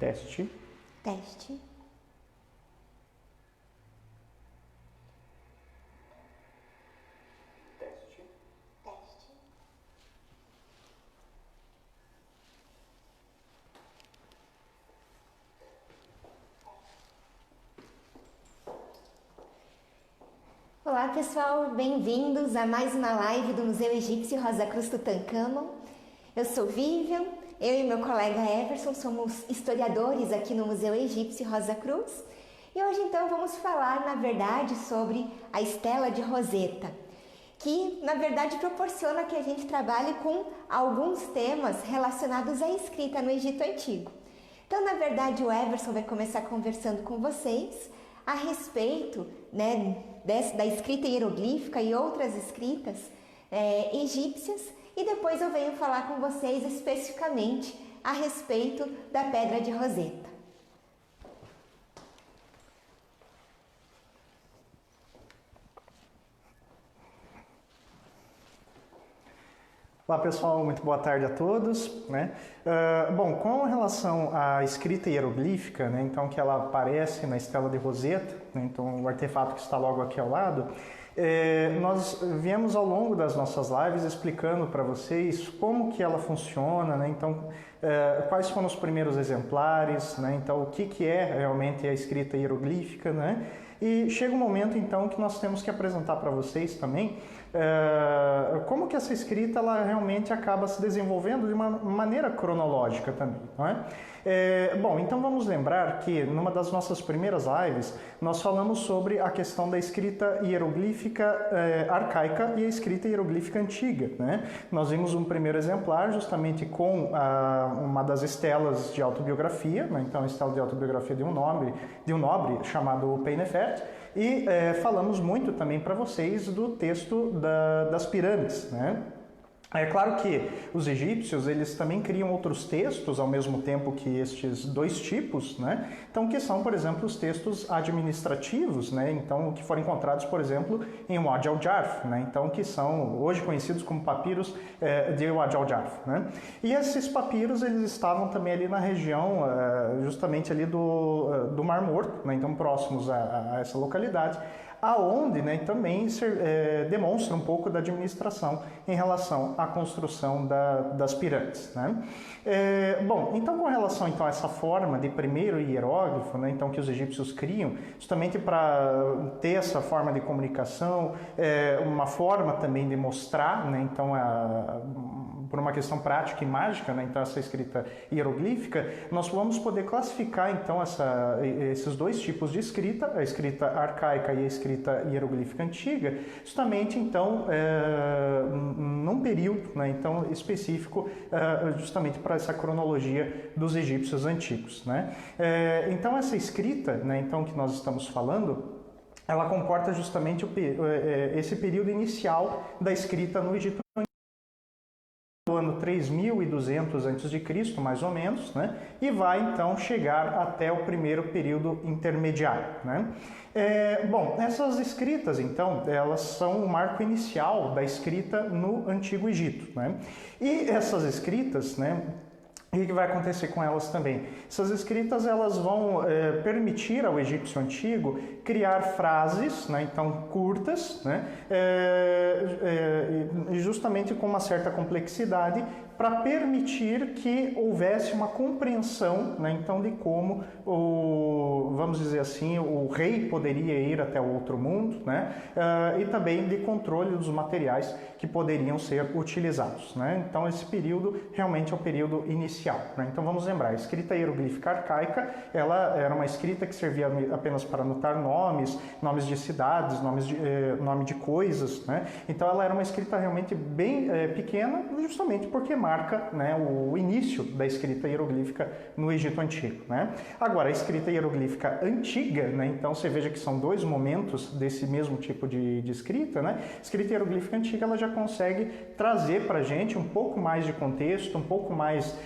Teste. Teste. Olá pessoal, bem-vindos a mais uma live do Museu Egípcio Rosa Cruz Tutankhamon. Eu sou Vivian, eu e meu colega Everson somos historiadores aqui no Museu Egípcio Rosa Cruz e hoje então vamos falar na verdade sobre a Estela de Roseta, que na verdade proporciona que a gente trabalhe com alguns temas relacionados à escrita no Egito Antigo. Então na verdade o Everson vai começar conversando com vocês a respeito, da escrita hieroglífica e outras escritas egípcias, e depois eu venho falar com vocês especificamente a respeito da Pedra de Roseta. Olá pessoal, muito boa tarde a todos. Bom, com relação à escrita hieroglífica, então que ela aparece na Estela de Roseta, então o artefato que está logo aqui ao lado, nós viemos ao longo das nossas lives explicando para vocês como que ela funciona, então quais foram os primeiros exemplares, então o que é realmente a escrita hieroglífica, E chega um momento então que nós temos que apresentar para vocês também como que essa escrita ela realmente acaba se desenvolvendo de uma maneira cronológica também, não é? Bom, então vamos lembrar que numa das nossas primeiras lives nós falamos sobre a questão da escrita hieroglífica arcaica e a escrita hieroglífica antiga, Nós vimos um primeiro exemplar justamente com uma das estelas de autobiografia, então a estela de autobiografia de um nobre chamado Peinefert, e falamos muito também para vocês do texto das pirâmides, É claro que os egípcios, eles também criam outros textos ao mesmo tempo que estes dois tipos, Então, que são, por exemplo, os textos administrativos, Então, que foram encontrados, por exemplo, em Wadi al-Jarf, Então, que são hoje conhecidos como papiros de Wadi al-Jarf, E esses papiros, eles estavam também ali na região, justamente ali do Mar Morto, Então, próximos a essa localidade, aonde também demonstra um pouco da administração em relação à construção das pirâmides. Bom, então com relação então, a essa forma de primeiro hieróglifo, então que os egípcios criam, justamente para ter essa forma de comunicação, uma forma também de mostrar, então por uma questão prática e mágica, então essa escrita hieroglífica, nós vamos poder classificar então esses dois tipos de escrita, a escrita arcaica e a escrita hieroglífica antiga, justamente então num período, então específico, justamente para essa cronologia dos egípcios antigos, Então essa escrita, então que nós estamos falando, ela comporta justamente esse período inicial da escrita no Egito do ano 3200 a.C., mais ou menos, e vai então chegar até o primeiro período intermediário, Bom, essas escritas, então, elas são o marco inicial da escrita no Antigo Egito, E essas escritas, o que vai acontecer com elas também? Essas escritas elas vão permitir ao egípcio antigo criar frases, então curtas, justamente com uma certa complexidade, para permitir que houvesse uma compreensão, então de como vamos dizer assim, o rei poderia ir até o outro mundo, e também de controle dos materiais que poderiam ser utilizados, Então esse período realmente é o período inicial, Então vamos lembrar, a escrita hieroglífica arcaica, ela era uma escrita que servia apenas para anotar nomes de cidades, nome de coisas, Então ela era uma escrita realmente bem pequena, justamente porque marca o início da escrita hieroglífica no Egito Antigo, Agora, a escrita hieroglífica antiga, então você veja que são dois momentos desse mesmo tipo de escrita, A escrita hieroglífica antiga ela já consegue trazer para a gente um pouco mais de contexto, um pouco mais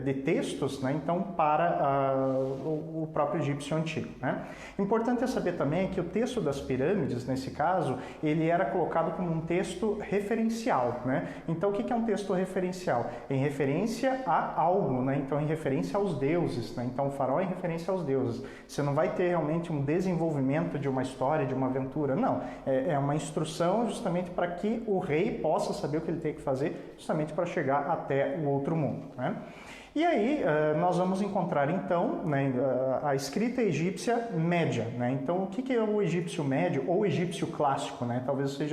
de textos, então para o próprio egípcio antigo, né? Importante é saber também que o texto das pirâmides, nesse caso, ele era colocado como um texto referencial, né? Então, o que é um texto referencial? Em referência a algo, né? Então, em referência aos deuses, né? Então, o faraó é em referência aos deuses. Você não vai ter realmente um desenvolvimento de uma história, de uma aventura, não. É uma instrução justamente para que o rei possa saber o que ele tem que fazer, justamente para chegar até o outro mundo, né? E aí nós vamos encontrar então, né, a escrita egípcia média, né? Então o que é o egípcio médio ou egípcio clássico, né? Talvez vocês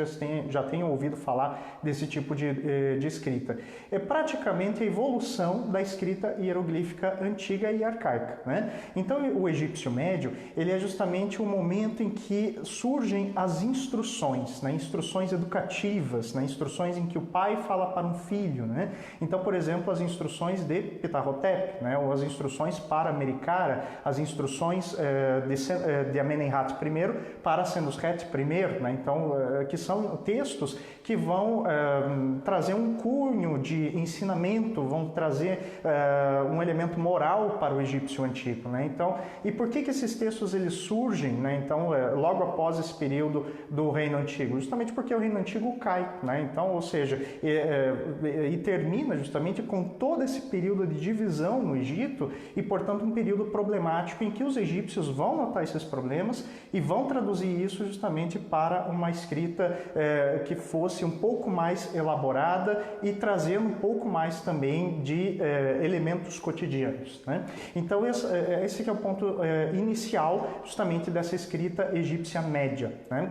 já tenham ouvido falar desse tipo de escrita. É praticamente a evolução da escrita hieroglífica antiga e arcaica, né? Então o egípcio médio, ele é justamente o momento em que surgem as instruções, né? Instruções educativas, né? Instruções em que o pai fala para um filho, né? Então, por exemplo, as instruções de Ptah-hotep, né, ou as instruções para Mericara, as instruções de Amenemhat I para Senusret I, né, então, que são textos que vão trazer um cunho de ensinamento, vão trazer um elemento moral para o egípcio antigo, né? Então, e por que esses textos eles surgem, né? Então, logo após esse período do Reino Antigo? Justamente porque o Reino Antigo cai, né? Então, ou seja, e termina justamente com todo esse período de divisão no Egito e, portanto, um período problemático em que os egípcios vão notar esses problemas e vão traduzir isso justamente para uma escrita que fosse um pouco mais elaborada e trazendo um pouco mais também de elementos cotidianos, né? Então, esse que é o ponto inicial justamente dessa escrita egípcia média, né?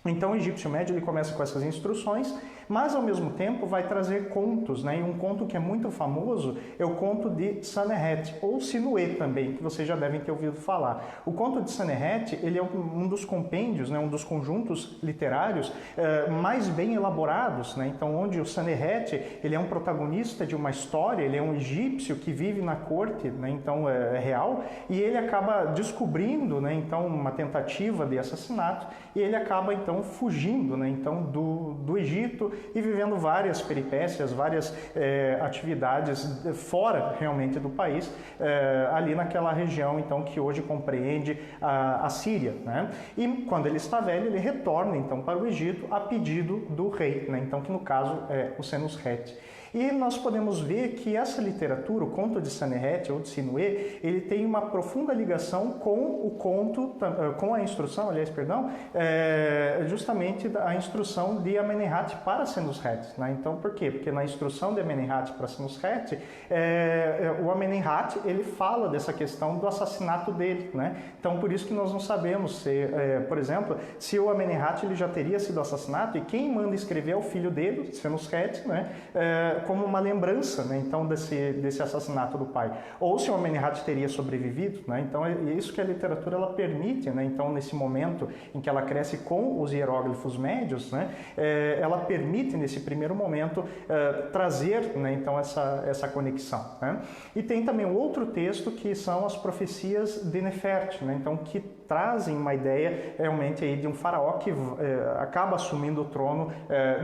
Então, o egípcio médio ele começa com essas instruções, mas ao mesmo tempo vai trazer contos, né? E um conto que é muito famoso é o conto de Sanherret, ou Sinué também, que vocês já devem ter ouvido falar. O conto de Sanherret, ele é um dos compêndios, né? Um dos conjuntos literários mais bem elaborados, né? Então, onde o Sanherret, ele é um protagonista de uma história, ele é um egípcio que vive na corte, né? Então, é real, e ele acaba descobrindo, né? Então, uma tentativa de assassinato, e ele acaba, então, fugindo, né? Então, do Egito e vivendo várias peripécias, várias atividades fora realmente do país, ali naquela região então que hoje compreende a Síria, né? E quando ele está velho, ele retorna então para o Egito a pedido do rei, né? Então que no caso é o Senusret. E nós podemos ver que essa literatura, o conto de Sanherret ou de Sinué, ele tem uma profunda ligação com o conto, com a instrução, justamente a instrução de Amenemhat para Senusret, né? Então, por quê? Porque na instrução de Amenemhat para Senusret, o Amenemhat, ele fala dessa questão do assassinato dele, né? Então, por isso que nós não sabemos se, por exemplo, se o Amenemhat ele já teria sido assassinado e quem manda escrever é o filho dele, Senusret, né? Como uma lembrança, né? Então, desse assassinato do pai. Ou se o Amenemhat teria sobrevivido, né? Então, é isso que a literatura ela permite, né? Então, nesse momento em que ela cresce com os hieróglifos médios, né? Ela permite, nesse primeiro momento, trazer, né? Então, essa conexão, né? E tem também outro texto que são as profecias de Nefert, né? Então, que trazem uma ideia realmente aí de um faraó que acaba assumindo o trono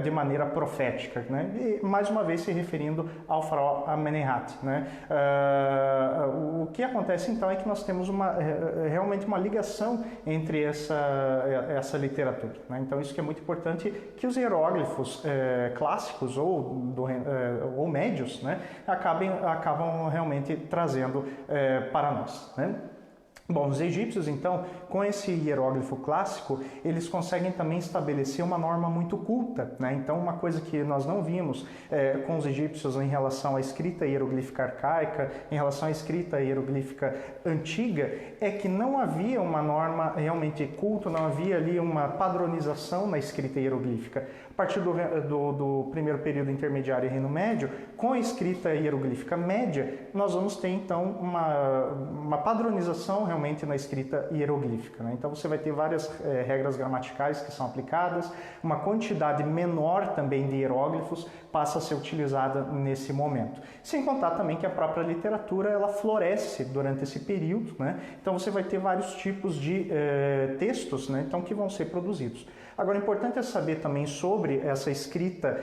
de maneira profética, né? E, mais uma vez, se referindo ao faraó Amenemhat, né? O que acontece então é que nós temos realmente uma ligação entre essa literatura, né? Então isso que é muito importante, que os hieróglifos clássicos ou médios, né, acabam realmente trazendo para nós, né? Bom, os egípcios, então, com esse hieróglifo clássico, eles conseguem também estabelecer uma norma muito culta, né? Então, uma coisa que nós não vimos com os egípcios em relação à escrita hieroglífica arcaica, em relação à escrita hieroglífica antiga, é que não havia uma norma realmente culta, não havia ali uma padronização na escrita hieroglífica. A partir do primeiro período intermediário e Reino Médio, com a escrita hieroglífica média, nós vamos ter, então, uma padronização realmente na escrita hieroglífica, né? Então você vai ter várias regras gramaticais que são aplicadas, uma quantidade menor também de hieróglifos passa a ser utilizada nesse momento. Sem contar também que a própria literatura ela floresce durante esse período, né? Então você vai ter vários tipos de textos, né? Então, que vão ser produzidos. Agora, importante é saber também sobre essa escrita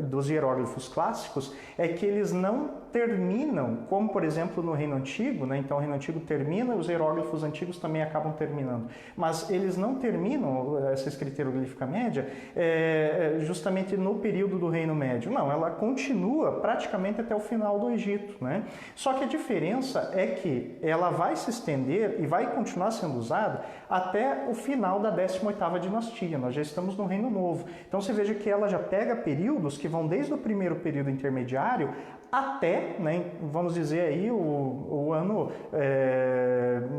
dos hieróglifos clássicos, é que eles não terminam, como por exemplo no Reino Antigo, né? Então o Reino Antigo termina, os hieróglifos antigos também acabam terminando, mas eles não terminam, essa escrita hieroglífica média, justamente no período do Reino Médio. Não, ela continua praticamente até o final do Egito, né? Só que a diferença é que ela vai se estender e vai continuar sendo usada até o final da 18ª dinastia. Nós já estamos no Reino Novo. Então você veja que ela já pega períodos que vão desde o primeiro período intermediário até, né, vamos dizer aí, o ano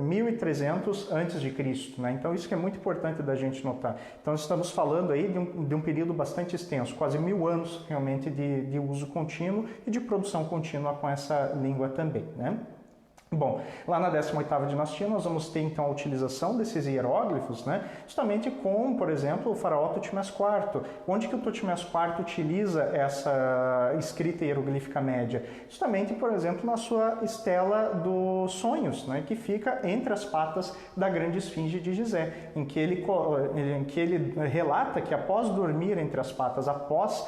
1300 antes de Cristo, né? Então isso que é muito importante da gente notar. Então estamos falando aí de um período bastante extenso, quase 1000 anos realmente de uso contínuo e de produção contínua com essa língua também, né? Bom, lá na 18ª dinastia nós vamos ter então a utilização desses hieróglifos, né, justamente com, por exemplo, o faraó Tutmés IV. Onde que o Tutmés IV utiliza essa escrita hieroglífica média? Justamente, por exemplo, na sua estela dos sonhos, né, que fica entre as patas da grande esfinge de Gizé, em que ele relata que após dormir entre as patas, após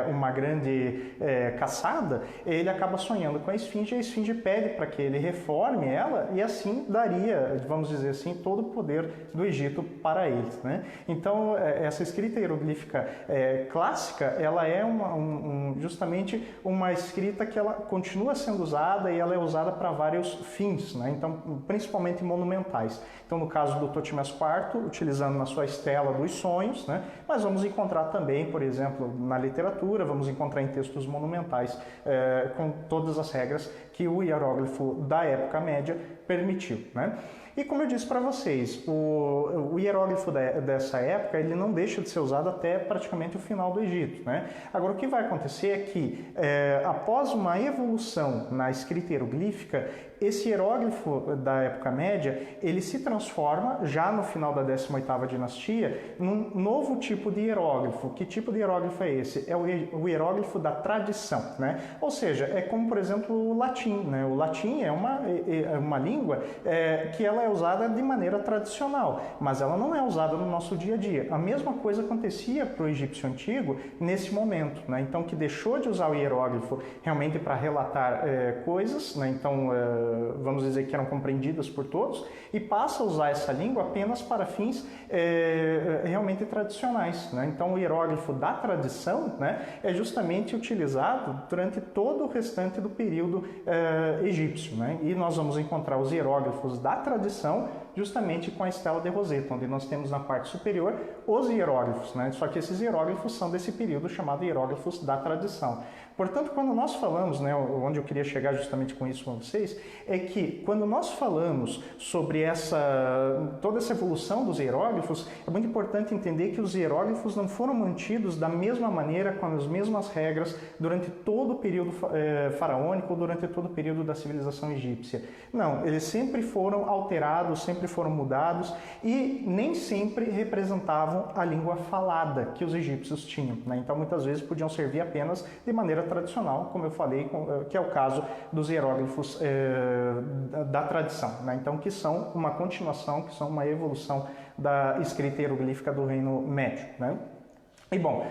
uma grande caçada, ele acaba sonhando com a esfinge pede para que ele reforme ela e assim daria, vamos dizer assim, todo o poder do Egito para eles, né? Então, essa escrita hieroglífica clássica, ela é justamente uma escrita que ela continua sendo usada e ela é usada para vários fins, né? Então, principalmente monumentais. Então, no caso do Tutmés IV, utilizando na sua estela dos sonhos, né? Mas vamos encontrar também, por exemplo, na literatura, vamos encontrar em textos monumentais com todas as regras que o hieróglifo da época média permitiu, né? E como eu disse para vocês, o hieróglifo dessa época ele não deixa de ser usado até praticamente o final do Egito, né? Agora, o que vai acontecer é que, após uma evolução na escrita hieroglífica, esse hieróglifo da época média, ele se transforma, já no final da 18ª dinastia, num novo tipo de hieróglifo. Que tipo de hieróglifo é esse? É o hieróglifo da tradição, né? Ou seja, é como, por exemplo, o latim, né? O latim é uma língua que ela é usada de maneira tradicional, mas ela não é usada no nosso dia a dia. A mesma coisa acontecia para o egípcio antigo nesse momento, né? Então, que deixou de usar o hieróglifo realmente para relatar coisas, né? Então, vamos dizer que eram compreendidas por todos, e passa a usar essa língua apenas para fins realmente tradicionais, né? Então, o hieróglifo da tradição, né, é justamente utilizado durante todo o restante do período egípcio, né? E nós vamos encontrar os hieróglifos da tradição justamente com a estela de Roseta, onde nós temos na parte superior os hieróglifos, né? Só que esses hieróglifos são desse período chamado hieróglifos da tradição. Portanto, quando nós falamos, né, onde eu queria chegar justamente com isso com vocês, é que quando nós falamos sobre toda essa evolução dos hieróglifos, é muito importante entender que os hieróglifos não foram mantidos da mesma maneira, com as mesmas regras, durante todo o período faraônico, durante todo o período da civilização egípcia. Não, eles sempre foram alterados, sempre foram mudados e nem sempre representavam a língua falada que os egípcios tinham, né? Então, muitas vezes podiam servir apenas de maneira tradicional, como eu falei, que é o caso dos hieróglifos da tradição, né? Então, que são uma continuação, que são uma evolução da escrita hieroglífica do Reino Médio, né? E bom,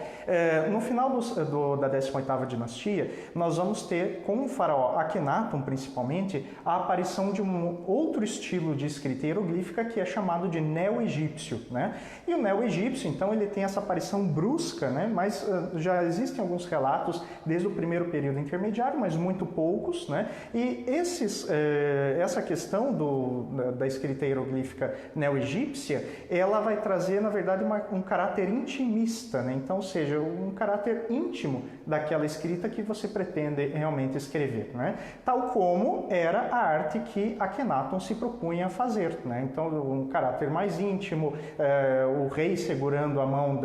no final da 18ª dinastia, nós vamos ter, com o faraó Akhenaton principalmente, a aparição de um outro estilo de escrita hieroglífica que é chamado de neo-egípcio, né? E o neo-egípcio, então, ele tem essa aparição brusca, né? Mas já existem alguns relatos desde o primeiro período intermediário, mas muito poucos, né? E essa questão da escrita hieroglífica neo-egípcia, ela vai trazer, na verdade, um caráter intimista, né? Então, ou seja, um caráter íntimo daquela escrita que você pretende realmente escrever, né? Tal como era a arte que Akhenaton se propunha a fazer, né? Então, um caráter mais íntimo, o rei segurando a mão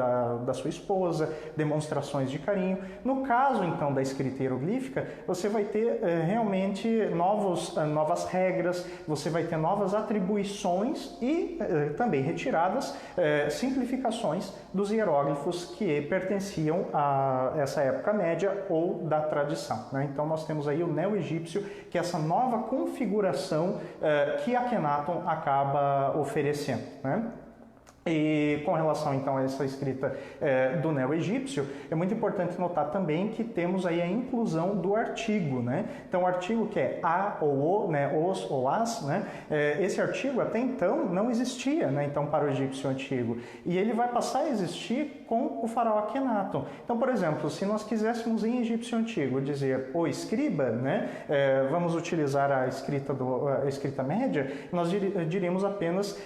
da sua esposa, demonstrações de carinho. No caso, então, da escrita hieroglífica, você vai ter realmente novas regras, você vai ter novas atribuições e também retiradas simplificações dos hieróglifos que pertenciam a essa época média ou da tradição, né? Então nós temos aí o neo-egípcio, que é essa nova configuração que Akhenaton acaba oferecendo, né? E com relação então a essa escrita do neo-egípcio, é muito importante notar também que temos aí a inclusão do artigo, né? Então o artigo que é a ou o, né, os ou as, né? Esse artigo até então não existia, né? Então para o egípcio antigo, e ele vai passar a existir com o faraó Akhenaton. Então, por exemplo, se nós quiséssemos em egípcio antigo dizer o escriba, né? Vamos utilizar a escrita média, nós diríamos apenas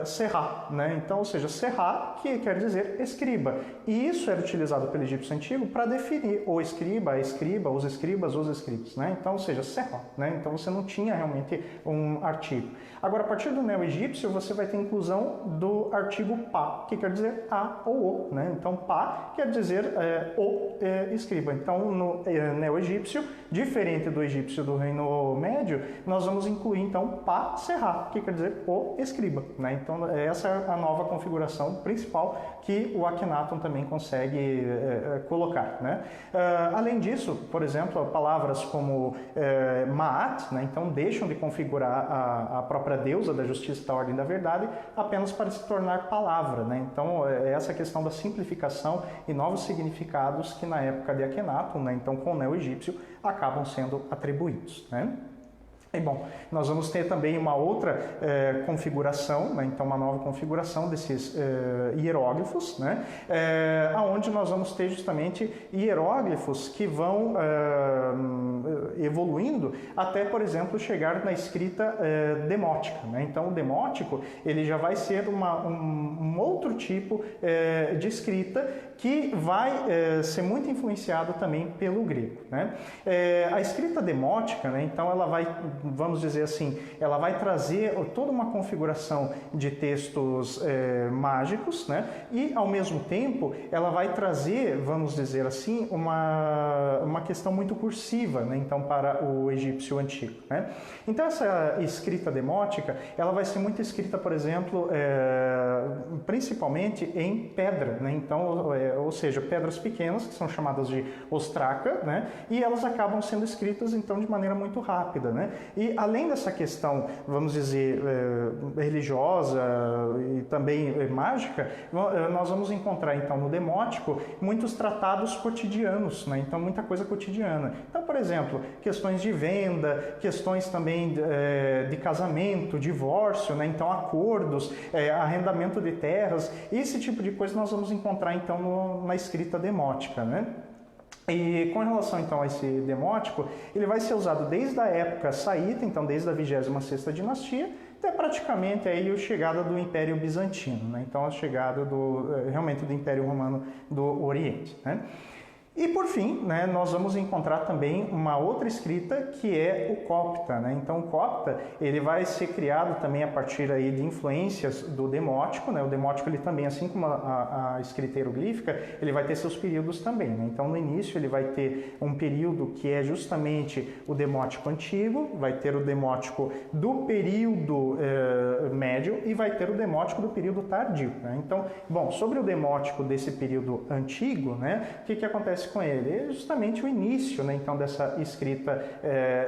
serra, né? Então, ou seja, serra, que quer dizer escriba. E isso era utilizado pelo egípcio antigo para definir o escriba, a escriba, os escribas, os escribas, né? Então, ou seja, serra, né? Então você não tinha realmente um artigo. Agora, a partir do neo-egípcio, você vai ter a inclusão do artigo pá, que quer dizer a ou o, né? Então, pá quer dizer o escriba. Então, no neo-egípcio, diferente do egípcio do Reino Médio, nós vamos incluir, então, pá serra, que quer dizer o escriba, né? Então, essa é a nova configuração principal que o Akhenaton também consegue colocar, né? Além disso, por exemplo, palavras como Ma'at, né? Então deixam de configurar a própria deusa da justiça, da ordem e da verdade, apenas para se tornar palavra, né? Então essa questão da simplificação e novos significados que na época de Akhenaton, né? Então com o neo-egípcio, acabam sendo atribuídos, né? E bom, nós vamos ter também uma outra configuração, né? Então uma nova configuração desses hieróglifos, né? Onde nós vamos ter justamente hieróglifos que vão evoluindo até, por exemplo, chegar na escrita demótica, né? Então o demótico ele já vai ser um outro tipo de escrita que vai ser muito influenciado também pelo grego, né? A escrita demótica, né? Então ela vai, vamos dizer assim, ela vai trazer toda uma configuração de textos mágicos, né? E ao mesmo tempo ela vai trazer, vamos dizer assim, uma questão muito cursiva, né? Então para o egípcio antigo, né? Então essa escrita demótica, ela vai ser muito escrita, por exemplo, principalmente em pedra, né? Então, ou seja, pedras pequenas que são chamadas de ostraca, né? E elas acabam sendo escritas então de maneira muito rápida, né? E além dessa questão, vamos dizer, religiosa e também mágica, nós vamos encontrar então no demótico muitos tratados cotidianos, né? Então muita coisa cotidiana. Então, por exemplo, questões de venda, questões também de casamento, divórcio, né? Então acordos, arrendamento de terras, esse tipo de coisa nós vamos encontrar então na escrita demótica, né? E com relação então a esse demótico, ele vai ser usado desde a época saíta, então desde a 26ª dinastia, até praticamente aí a chegada do Império Bizantino, né? Então a chegada realmente do Império Romano do Oriente, né? E por fim, né, nós vamos encontrar também uma outra escrita que é o copta, né? Então o copta ele vai ser criado também a partir aí de influências do demótico, né? O demótico ele também, assim como a escrita hieroglífica, ele vai ter seus períodos também, né? Então no início ele vai ter um período que é justamente o demótico antigo, vai ter o demótico do período médio e vai ter o demótico do período tardio, né? Então, bom, sobre o demótico desse período antigo, né, o que acontece com ele? É justamente o início, né, então, dessa escrita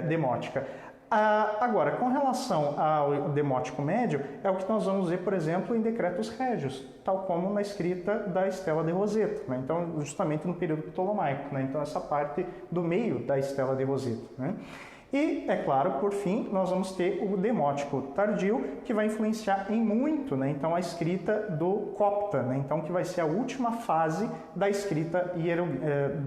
demótica. Agora, com relação ao demótico médio, é o que nós vamos ver, por exemplo, em decretos régios, tal como na escrita da Estela de Roseta, né? Então, justamente no período ptolomaico, né? Então, essa parte do meio da Estela de Roseta, né? E, é claro, por fim, nós vamos ter o demótico tardio, que vai influenciar em muito, né? Então, a escrita do copta, né? Então, que vai ser a última fase da escrita,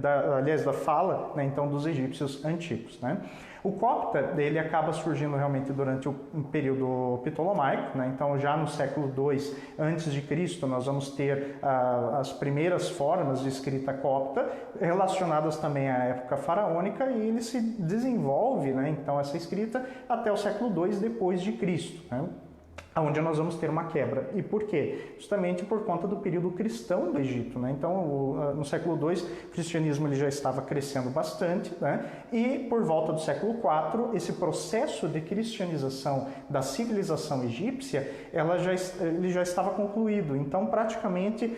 da fala, né? Então, dos egípcios antigos, né? O copta, ele acaba surgindo realmente durante o período ptolomaico, né? Então já no século II a.C. nós vamos ter as primeiras formas de escrita copta relacionadas também à época faraônica e ele se desenvolve, né? Então essa escrita até o século II depois de Cristo, né? Onde nós vamos ter uma quebra. E por quê? Justamente por conta do período cristão do Egito, né? Então, no século II, o cristianismo ele já estava crescendo bastante, né? E por volta do século IV, esse processo de cristianização da civilização egípcia, ele já estava concluído. Então, praticamente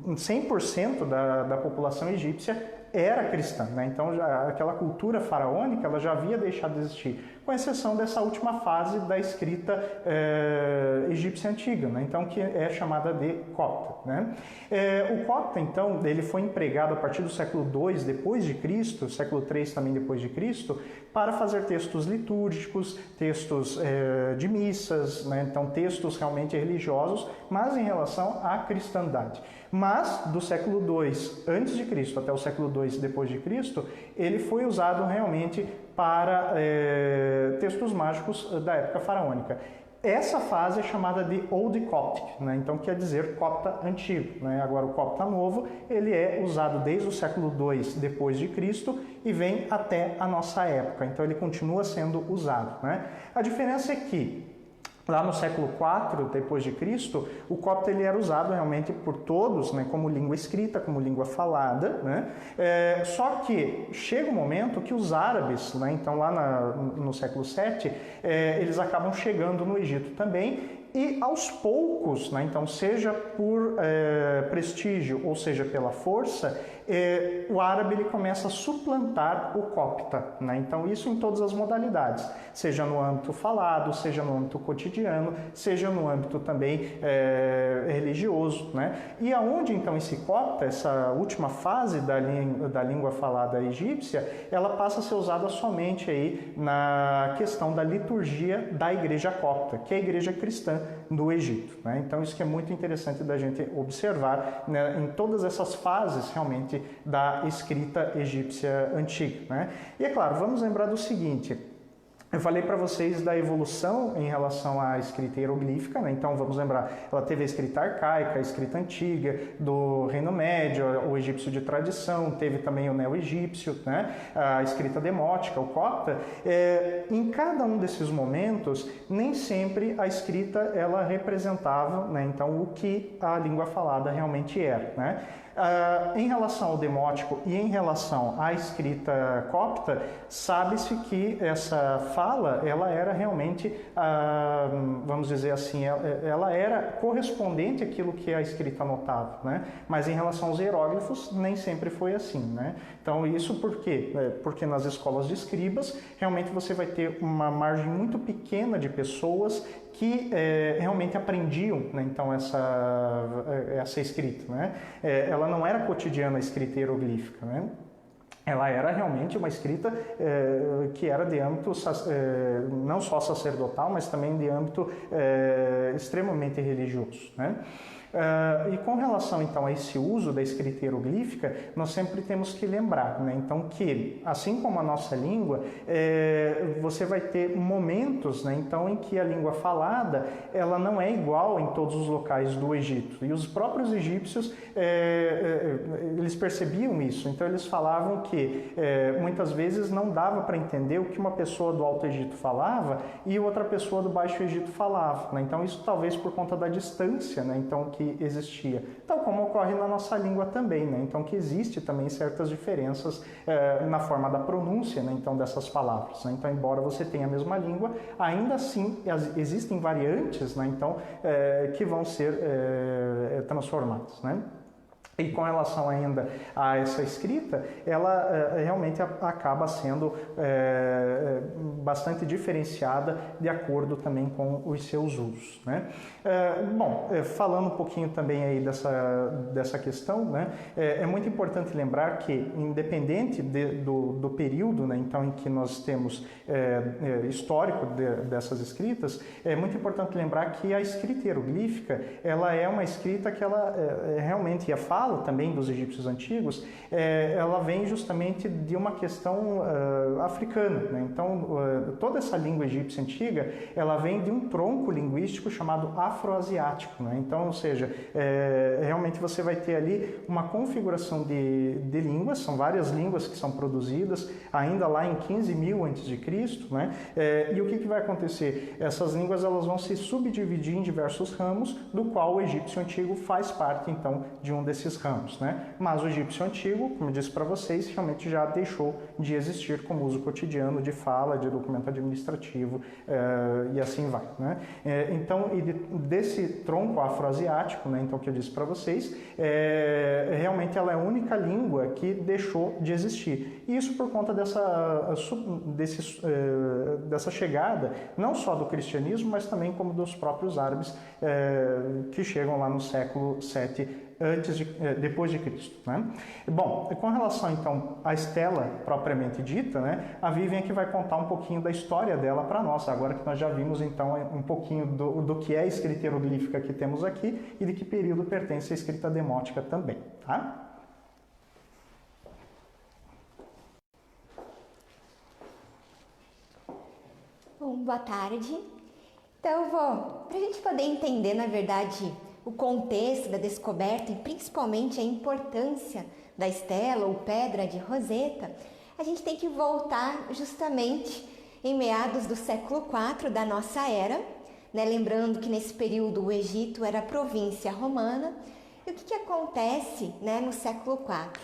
100% da população egípcia era cristã, né? Então aquela cultura faraônica ela já havia deixado de existir. com exceção dessa última fase da escrita egípcia antiga, né? Então, que é chamada de copta, né? O copta, então, ele foi empregado a partir do século II depois de Cristo, século III também depois de Cristo, para fazer textos litúrgicos, textos de missas, né? Então textos realmente religiosos, mas em relação à cristandade. Mas do século II antes de Cristo até o século II depois de Cristo, ele foi usado realmente para textos mágicos da época faraônica. Essa fase é chamada de Old Coptic, né? Então quer dizer copta antigo, né? Agora o copta novo, ele é usado desde o século II depois de Cristo e vem até a nossa época, então ele continua sendo usado, né? A diferença é que lá no século IV depois de Cristo, o copta ele era usado realmente por todos, né, como língua escrita, como língua falada, né? Só que chega um momento que os árabes, né, então lá no século VII, eles acabam chegando no Egito também. E aos poucos, né, então seja por prestígio ou seja pela força, o árabe ele começa a suplantar o copta, né? Então isso em todas as modalidades, seja no âmbito falado, seja no âmbito cotidiano, seja no âmbito também religioso, né? E aonde então esse copta, essa última fase da língua falada egípcia, ela passa a ser usada somente aí na questão da liturgia da igreja copta, que é a igreja cristã do Egito, né? Então isso que é muito interessante da gente observar, né, em todas essas fases realmente da escrita egípcia antiga, né? E é claro, vamos lembrar do seguinte: eu falei para vocês da evolução em relação à escrita hieroglífica, né? Então vamos lembrar, ela teve a escrita arcaica, a escrita antiga do Reino Médio, o egípcio de tradição, teve também o neo-egípcio, né? A escrita demótica, o copta. Em cada um desses momentos, nem sempre a escrita ela representava, né, então o que a língua falada realmente era, né? Em relação ao demótico e em relação à escrita copta, sabe-se que essa fala, ela era realmente, vamos dizer assim, ela era correspondente àquilo que a escrita notava, né? Mas em relação aos hieróglifos, nem sempre foi assim, né? Então isso por quê? Porque nas escolas de escribas, realmente você vai ter uma margem muito pequena de pessoas que realmente aprendiam, né, então essa escrita, né? Ela não era cotidiana a escrita hieroglífica, né? Ela era realmente uma escrita que era de âmbito não só sacerdotal, mas também de âmbito extremamente religioso, né? E com relação então a esse uso da escrita hieroglífica, nós sempre temos que lembrar, né, então que assim como a nossa língua, você vai ter momentos, né, então em que a língua falada ela não é igual em todos os locais do Egito, e os próprios egípcios eles percebiam isso, então eles falavam que muitas vezes não dava para entender o que uma pessoa do Alto Egito falava e outra pessoa do Baixo Egito falava, né? Então isso talvez por conta da distância, né, então que existia, tal como ocorre na nossa língua também, né? Então que existe também certas diferenças na forma da pronúncia, né, então dessas palavras, né? Então embora você tenha a mesma língua, ainda assim existem variantes, né, então que vão ser transformadas, né? E com relação ainda a essa escrita, ela realmente acaba sendo bastante diferenciada de acordo também com os seus usos, né? Falando um pouquinho também aí dessa questão, né? É muito importante lembrar que, independente do período, né, então, em que nós temos histórico dessas escritas, é muito importante lembrar que a escrita hieroglífica, ela é uma escrita que ela realmente, e a fala também dos egípcios antigos, ela vem justamente de uma questão africana, né? Então, toda essa língua egípcia antiga, ela vem de um tronco linguístico chamado afroasiático, né? Então, ou seja, realmente você vai ter ali uma configuração de línguas, são várias línguas que são produzidas ainda lá em 15.000 a.C., né? E o que vai acontecer? Essas línguas elas vão se subdividir em diversos ramos, do qual o egípcio antigo faz parte, então, de um desses ramos, né? Mas o egípcio antigo, como eu disse para vocês, realmente já deixou de existir como uso cotidiano de fala, de documento administrativo e assim vai, né? Então, desse tronco afroasiático, né, então que eu disse para vocês, realmente ela é a única língua que deixou de existir. e isso por conta dessa chegada, não só do cristianismo, mas também como dos próprios árabes que chegam lá no século VII depois de Cristo, né? Bom, com relação então à Estela propriamente dita, né, a Vivian é que vai contar um pouquinho da história dela para nós, agora que nós já vimos então um pouquinho do que é a escrita hieroglífica que temos aqui e de que período pertence a escrita demótica também, tá? Bom, boa tarde. Então, para a gente poder entender, na verdade, o contexto da descoberta e principalmente a importância da Estela ou Pedra de Roseta, a gente tem que voltar justamente em meados do século IV da nossa era, né? Lembrando que nesse período o Egito era província romana. E o que acontece, né, no século IV?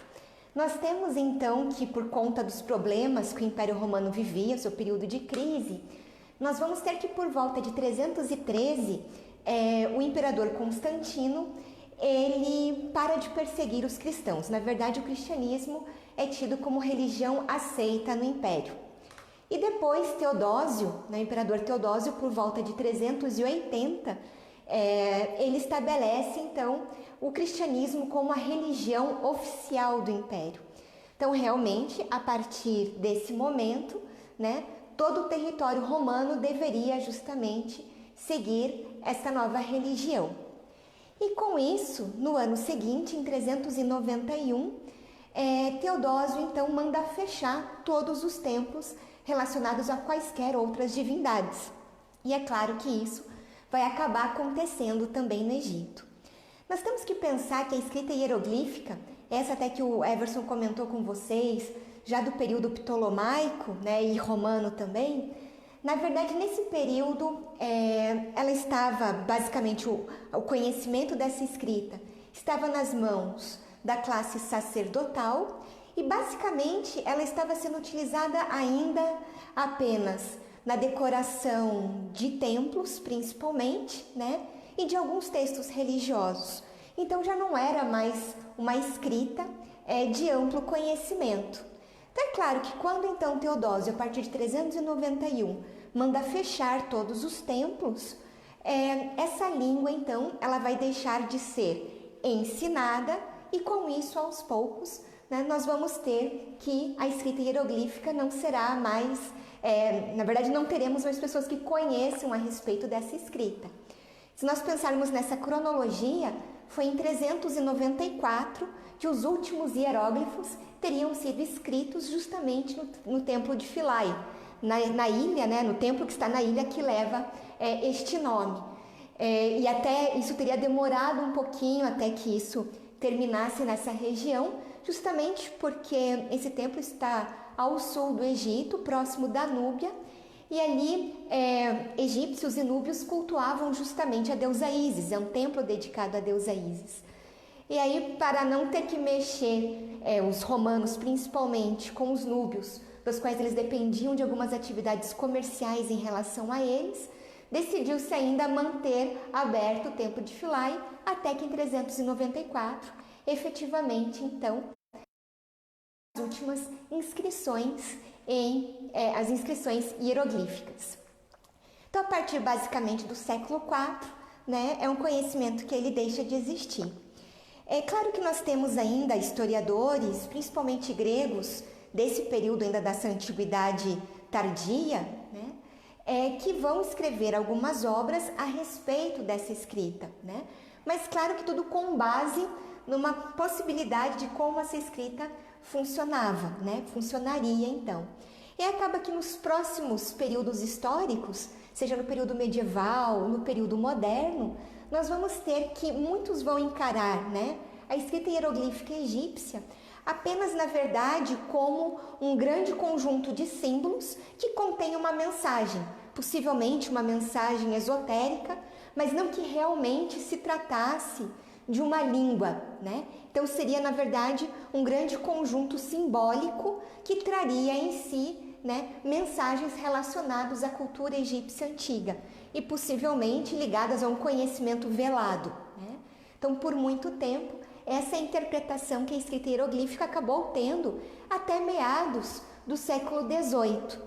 Nós temos então que, por conta dos problemas que o Império Romano vivia, seu período de crise, nós vamos ter que, por volta de 313, o imperador Constantino, ele para de perseguir os cristãos. Na verdade, o cristianismo é tido como religião aceita no Império. E depois Teodósio, o imperador Teodósio, por volta de 380, ele estabelece então o cristianismo como a religião oficial do Império. Então, realmente, a partir desse momento, né, todo o território romano deveria justamente seguir essa nova religião. E com isso, no ano seguinte, em 391, Teodósio então manda fechar todos os templos relacionados a quaisquer outras divindades. E é claro que isso vai acabar acontecendo também no Egito. Nós temos que pensar que a escrita hieroglífica, essa até que o Everson comentou com vocês, já do período ptolomaico, né, e romano também, na verdade, nesse período, ela estava, basicamente, o conhecimento dessa escrita estava nas mãos da classe sacerdotal e, basicamente, ela estava sendo utilizada ainda apenas na decoração de templos, principalmente, né, e de alguns textos religiosos. Então, já não era mais uma escrita de amplo conhecimento. Então, é claro que quando então Teodósio, a partir de 391, manda fechar todos os templos, essa língua então ela vai deixar de ser ensinada e com isso aos poucos, né, nós vamos ter que a escrita hieroglífica não será mais, na verdade não teremos mais pessoas que conheçam a respeito dessa escrita. Se nós pensarmos nessa cronologia, foi em 394 que os últimos hieróglifos teriam sido escritos justamente no templo de Philae, na ilha, né, no templo que está na ilha que leva este nome. E até isso teria demorado um pouquinho até que isso terminasse nessa região, justamente porque esse templo está ao sul do Egito, próximo da Núbia, e ali egípcios e núbios cultuavam justamente a deusa Ísis, é um templo dedicado à deusa Ísis. E aí, para não ter que mexer, os romanos principalmente, com os núbios, dos quais eles dependiam de algumas atividades comerciais em relação a eles, decidiu-se ainda manter aberto o templo de Philae, até que em 394, efetivamente, então, as últimas inscrições as inscrições hieroglíficas. Então, a partir basicamente do século IV, né, é um conhecimento que ele deixa de existir. É claro que nós temos ainda historiadores, principalmente gregos, desse período ainda dessa antiguidade tardia, né, que vão escrever algumas obras a respeito dessa escrita, né? Mas claro que tudo com base numa possibilidade de como essa escrita funcionava, né? Funcionaria então. E acaba que nos próximos períodos históricos, seja no período medieval, no período moderno, nós vamos ter que muitos vão encarar, né, a escrita hieroglífica egípcia apenas, na verdade, como um grande conjunto de símbolos que contém uma mensagem, possivelmente uma mensagem esotérica, mas não que realmente se tratasse de uma língua, né? Então seria, na verdade, um grande conjunto simbólico que traria em si, né, mensagens relacionadas à cultura egípcia antiga e possivelmente ligadas a um conhecimento velado, né? Então, por muito tempo, essa interpretação que a escrita hieroglífica acabou tendo até meados do século XVIII.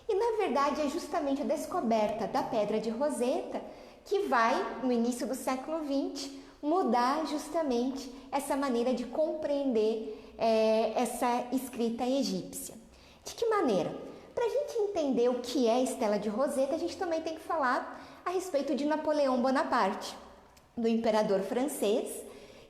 E, na verdade, é justamente a descoberta da Pedra de Roseta que vai, no início do século XX, mudar justamente essa maneira de compreender essa escrita egípcia. De que maneira? Para a gente entender o que é a Estela de Roseta, a gente também tem que falar a respeito de Napoleão Bonaparte, do imperador francês,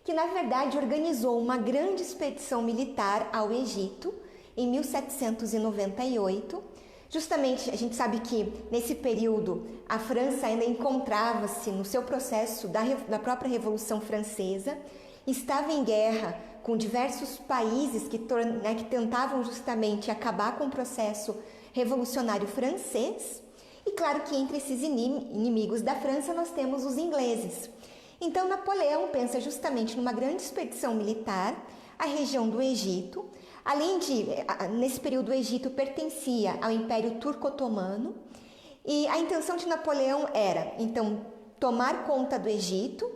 que na verdade organizou uma grande expedição militar ao Egito em 1798. Justamente, a gente sabe que nesse período a França ainda encontrava-se no seu processo da própria Revolução Francesa, estava em guerra com diversos países que tentavam justamente acabar com o processo revolucionário francês. E claro que entre esses inimigos da França nós temos os ingleses. Então Napoleão pensa justamente numa grande expedição militar à região do Egito. Além de, nesse período o Egito pertencia ao Império Turco-Otomano, e a intenção de Napoleão era, então, tomar conta do Egito,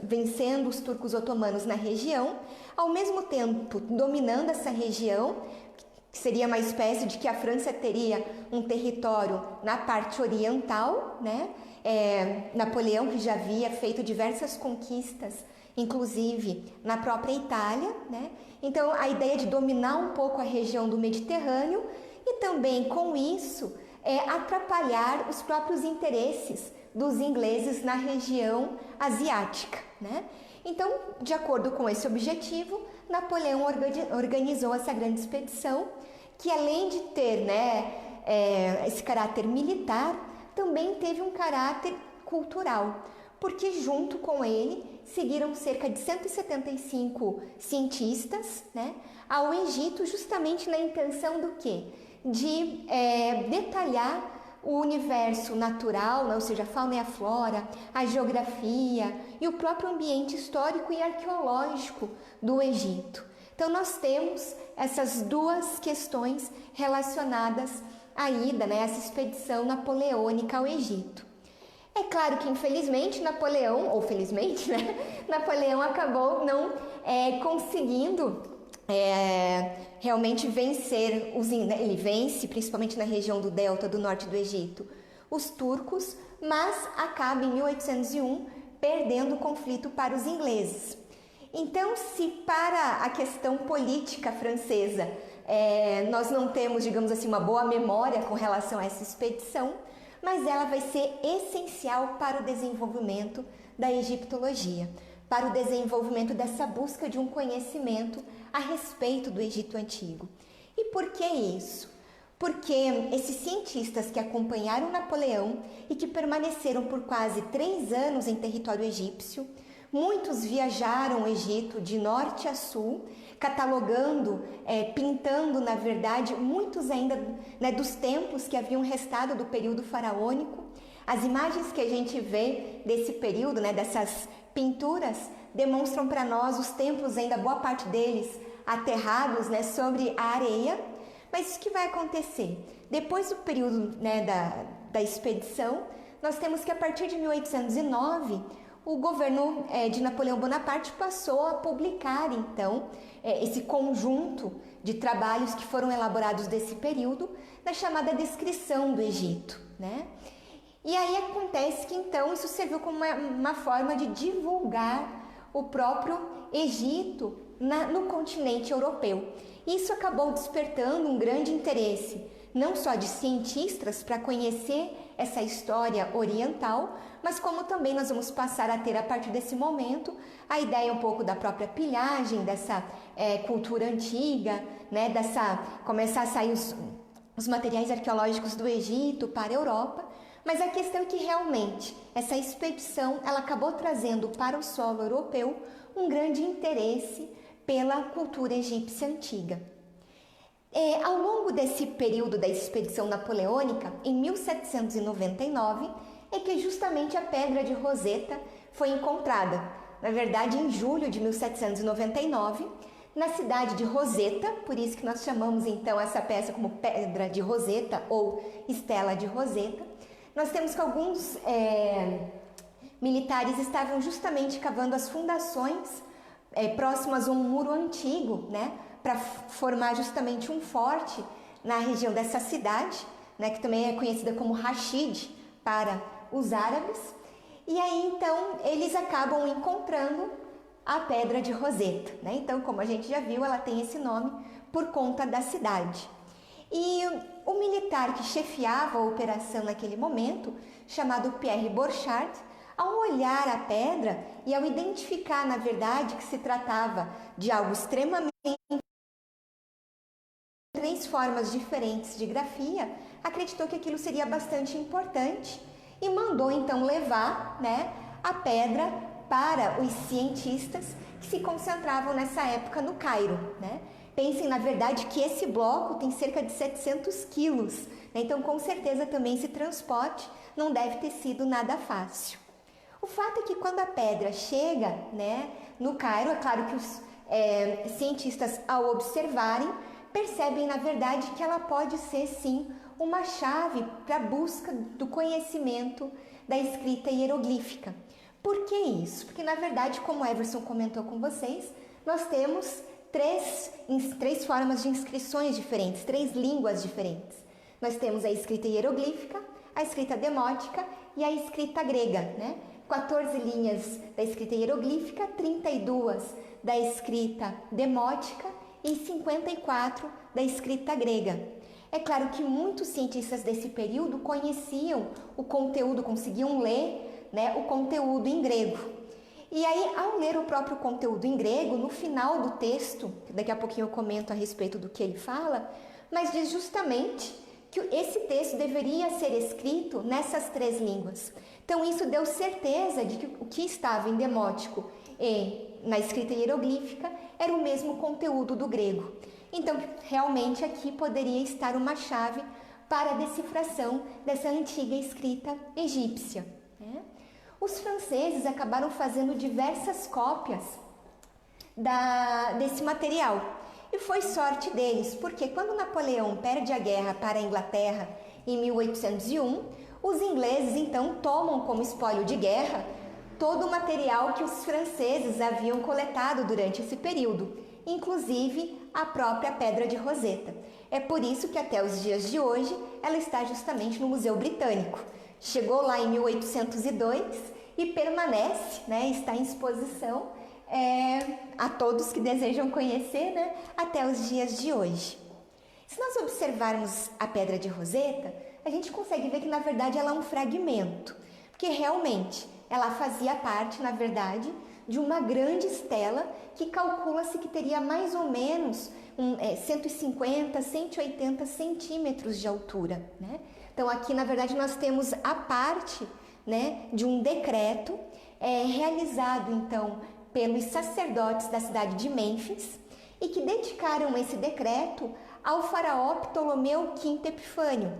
vencendo os turcos otomanos na região, ao mesmo tempo dominando essa região, que seria uma espécie de que a França teria um território na parte oriental, Napoleão, que já havia feito diversas conquistas, inclusive na própria Itália, Então, a ideia de dominar um pouco a região do Mediterrâneo e também, com isso, atrapalhar os próprios interesses dos ingleses na região asiática, Então, de acordo com esse objetivo, Napoleão organizou essa grande expedição, que além de ter esse caráter militar, também teve um caráter cultural, porque junto com ele seguiram cerca de 175 cientistas ao Egito, justamente na intenção do quê? De detalhar o universo natural, ou seja, a fauna e a flora, a geografia e o próprio ambiente histórico e arqueológico do Egito. Então nós temos essas duas questões relacionadas à ida, essa expedição napoleônica ao Egito. É claro que infelizmente Napoleão, ou felizmente, Napoleão acabou não conseguindo realmente vencer, ele vence principalmente na região do delta do norte do Egito, os turcos, mas acaba em 1801 perdendo o conflito para os ingleses. Então, se para a questão política francesa nós não temos, digamos assim, uma boa memória com relação a essa expedição, mas ela vai ser essencial para o desenvolvimento da egiptologia, para o desenvolvimento dessa busca de um conhecimento a respeito do Egito Antigo. E por que isso? Porque esses cientistas que acompanharam Napoleão e que permaneceram por quase 3 anos em território egípcio, muitos viajaram o Egito de norte a sul, catalogando, pintando, na verdade, muitos ainda dos templos que haviam restado do período faraônico. As imagens que a gente vê desse período, dessas pinturas, demonstram para nós os templos, ainda boa parte deles, aterrados sobre a areia. Mas o que vai acontecer? Depois do período da expedição, nós temos que a partir de 1809, o governo de Napoleão Bonaparte passou a publicar, então, esse conjunto de trabalhos que foram elaborados desse período, na chamada Descrição do Egito, E aí acontece que, então, isso serviu como uma forma de divulgar o próprio Egito no continente europeu. Isso acabou despertando um grande interesse, não só de cientistas para conhecer essa história oriental, mas como também nós vamos passar a ter, a partir desse momento, a ideia um pouco da própria pilhagem, dessa cultura antiga, começar a sair os materiais arqueológicos do Egito para a Europa. Mas a questão é que realmente essa expedição ela acabou trazendo para o solo europeu um grande interesse pela cultura egípcia antiga. Ao longo desse período da expedição napoleônica, em 1799, é que justamente a Pedra de Roseta foi encontrada. Na verdade, em julho de 1799, na cidade de Roseta, por isso que nós chamamos então essa peça como Pedra de Roseta ou Estela de Roseta. Nós temos que alguns militares estavam justamente cavando as fundações próximas a um muro antigo, né, para formar justamente um forte na região dessa cidade, né, que também é conhecida como Rashid para os árabes. E aí então eles acabam encontrando a Pedra de Roseta, né? Então, como a gente já viu, ela tem esse nome por conta da cidade. E o militar que chefiava a operação naquele momento, chamado Pierre Borchardt, ao olhar a pedra e ao identificar, na verdade, que se tratava de algo extremamente 3 formas diferentes de grafia, acreditou que aquilo seria bastante importante e mandou então levar, né, a pedra para os cientistas que se concentravam nessa época no Cairo, né? Pensem, na verdade, que esse bloco tem cerca de 700 quilos, né? Então, com certeza, também esse transporte não deve ter sido nada fácil. O fato é que quando a pedra chega, né, no Cairo, é claro que os cientistas, ao observarem, percebem, na verdade, que ela pode ser, sim, uma chave para a busca do conhecimento da escrita hieroglífica. Por que isso? Porque, na verdade, como Everson comentou com vocês, nós temos três formas de inscrições diferentes, 3 línguas diferentes. Nós temos a escrita hieroglífica, a escrita demótica e a escrita grega, né? 14 linhas da escrita hieroglífica, 32 da escrita demótica e 54 da escrita grega. É claro que muitos cientistas desse período conheciam o conteúdo, conseguiam ler, né, o conteúdo em grego. E aí, ao ler o próprio conteúdo em grego, no final do texto, daqui a pouquinho eu comento a respeito do que ele fala, mas diz justamente que esse texto deveria ser escrito nessas 3 línguas. Então, isso deu certeza de que o que estava em demótico e na escrita hieroglífica era o mesmo conteúdo do grego. Então, realmente aqui poderia estar uma chave para a decifração dessa antiga escrita egípcia, né? Os franceses acabaram fazendo diversas cópias desse material. E foi sorte deles, porque quando Napoleão perde a guerra para a Inglaterra em 1801, os ingleses então tomam como espólio de guerra todo o material que os franceses haviam coletado durante esse período, inclusive a própria Pedra de Roseta. É por isso que até os dias de hoje ela está justamente no Museu Britânico. Chegou lá em 1802 e permanece, né, está em exposição a todos que desejam conhecer, né, até os dias de hoje. Se nós observarmos a Pedra de Roseta, a gente consegue ver que na verdade ela é um fragmento, porque realmente ela fazia parte, na verdade, de uma grande estela que calcula-se que teria mais ou menos 150, 180 centímetros de altura, né? Então aqui na verdade nós temos a parte, né, de um decreto realizado então pelos sacerdotes da cidade de Mênfis e que dedicaram esse decreto ao faraó Ptolomeu V Epifânio.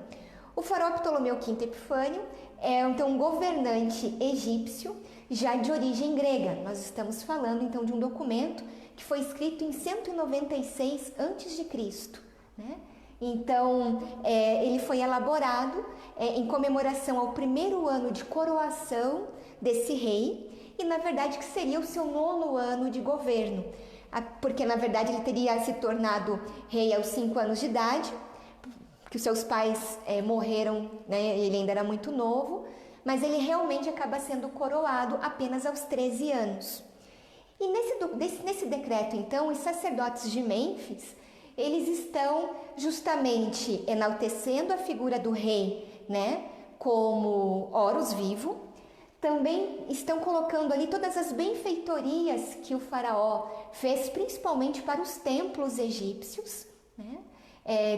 O faraó Ptolomeu V Epifânio é então um governante egípcio já de origem grega. Nós estamos falando então de um documento que foi escrito em 196 a.C., né? Então, ele foi elaborado em comemoração ao 1º ano de coroação desse rei e, na verdade, que seria o seu 9º ano de governo, porque, na verdade, ele teria se tornado rei aos 5 anos de idade, que os seus pais morreram, né, ele ainda era muito novo, mas ele realmente acaba sendo coroado apenas aos 13 anos. E nesse decreto, então, os sacerdotes de Mênfis, eles estão justamente enaltecendo a figura do rei, né, como Horus vivo. Também estão colocando ali todas as benfeitorias que o faraó fez, principalmente para os templos egípcios, né,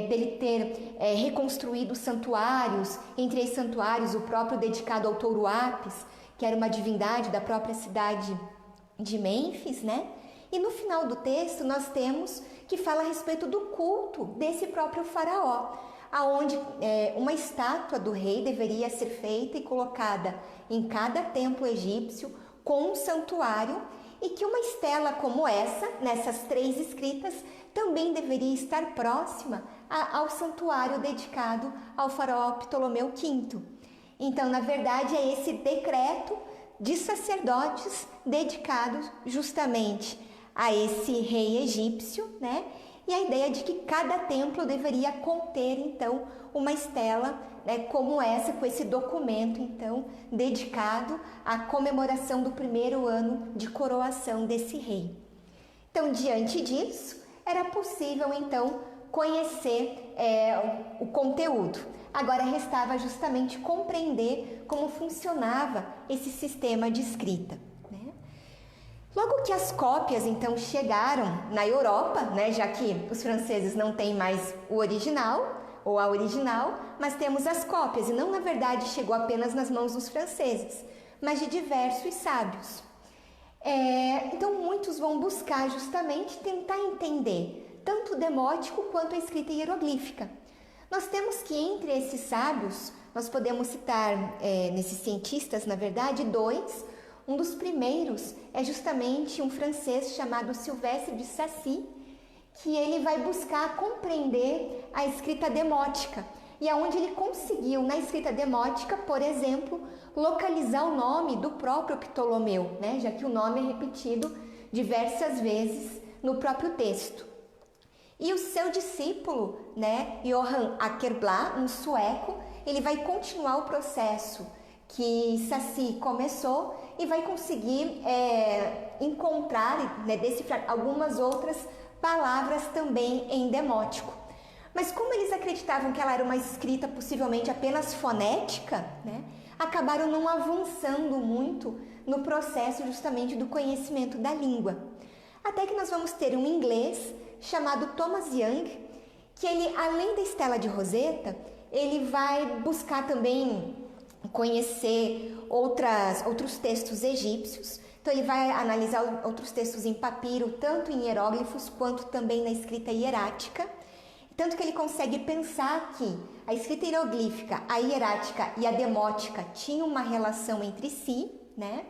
dele ter reconstruído santuários, entre os santuários o próprio dedicado ao touro Apis, que era uma divindade da própria cidade de Mênfis, né? E no final do texto nós temos que fala a respeito do culto desse próprio faraó, aonde uma estátua do rei deveria ser feita e colocada em cada templo egípcio com um santuário e que uma estela como essa, nessas 3 escritas, também deveria estar próxima ao santuário dedicado ao faraó Ptolomeu V. Então, na verdade, é esse decreto de sacerdotes dedicados justamente a esse rei egípcio, né? E a ideia de que cada templo deveria conter, então, uma estela, né, como essa, com esse documento, então, dedicado à comemoração do primeiro ano de coroação desse rei. Então, diante disso, era possível, então, conhecer o conteúdo. Agora, restava justamente compreender como funcionava esse sistema de escrita. Logo que as cópias, então, chegaram na Europa, né, já que os franceses não têm mais o original, ou a original, mas temos as cópias, e não, na verdade, chegou apenas nas mãos dos franceses, mas de diversos sábios. Então, muitos vão buscar justamente tentar entender tanto o demótico quanto a escrita hieroglífica. Nós temos que, entre esses sábios, nós podemos citar, nesses cientistas, na verdade, dois. Um dos primeiros é justamente um francês chamado Silvestre de Sacy, que ele vai buscar compreender a escrita demótica, e aonde ele conseguiu, na escrita demótica, por exemplo, localizar o nome do próprio Ptolomeu, né? Já que o nome é repetido diversas vezes no próprio texto. E o seu discípulo, né, Johan Åkerblad, um sueco, ele vai continuar o processo que Sacy começou e vai conseguir encontrar, né, decifrar algumas outras palavras também em demótico. Mas como eles acreditavam que ela era uma escrita possivelmente apenas fonética, né, acabaram não avançando muito no processo justamente do conhecimento da língua. Até que nós vamos ter um inglês chamado Thomas Young, que ele, além da estela de Roseta, ele vai buscar também conhecer outros textos egípcios. Então ele vai analisar outros textos em papiro, tanto em hieróglifos quanto também na escrita hierática. Tanto que ele consegue pensar que a escrita hieroglífica, a hierática e a demótica tinham uma relação entre si, né?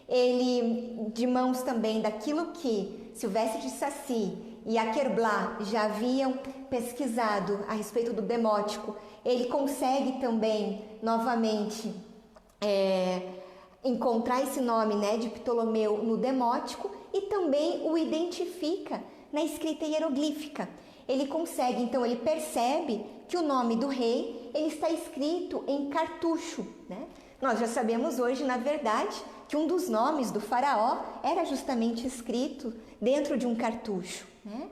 Ele, de mãos também daquilo que Silvestre de Sacy e Åkerblad já haviam pesquisado a respeito do demótico, ele consegue também, novamente, encontrar esse nome, né, de Ptolomeu no demótico, e também o identifica na escrita hieroglífica. Ele consegue, então, ele percebe que o nome do rei, ele está escrito em cartucho, né? Nós já sabemos hoje, na verdade, que um dos nomes do faraó era justamente escrito dentro de um cartucho, né?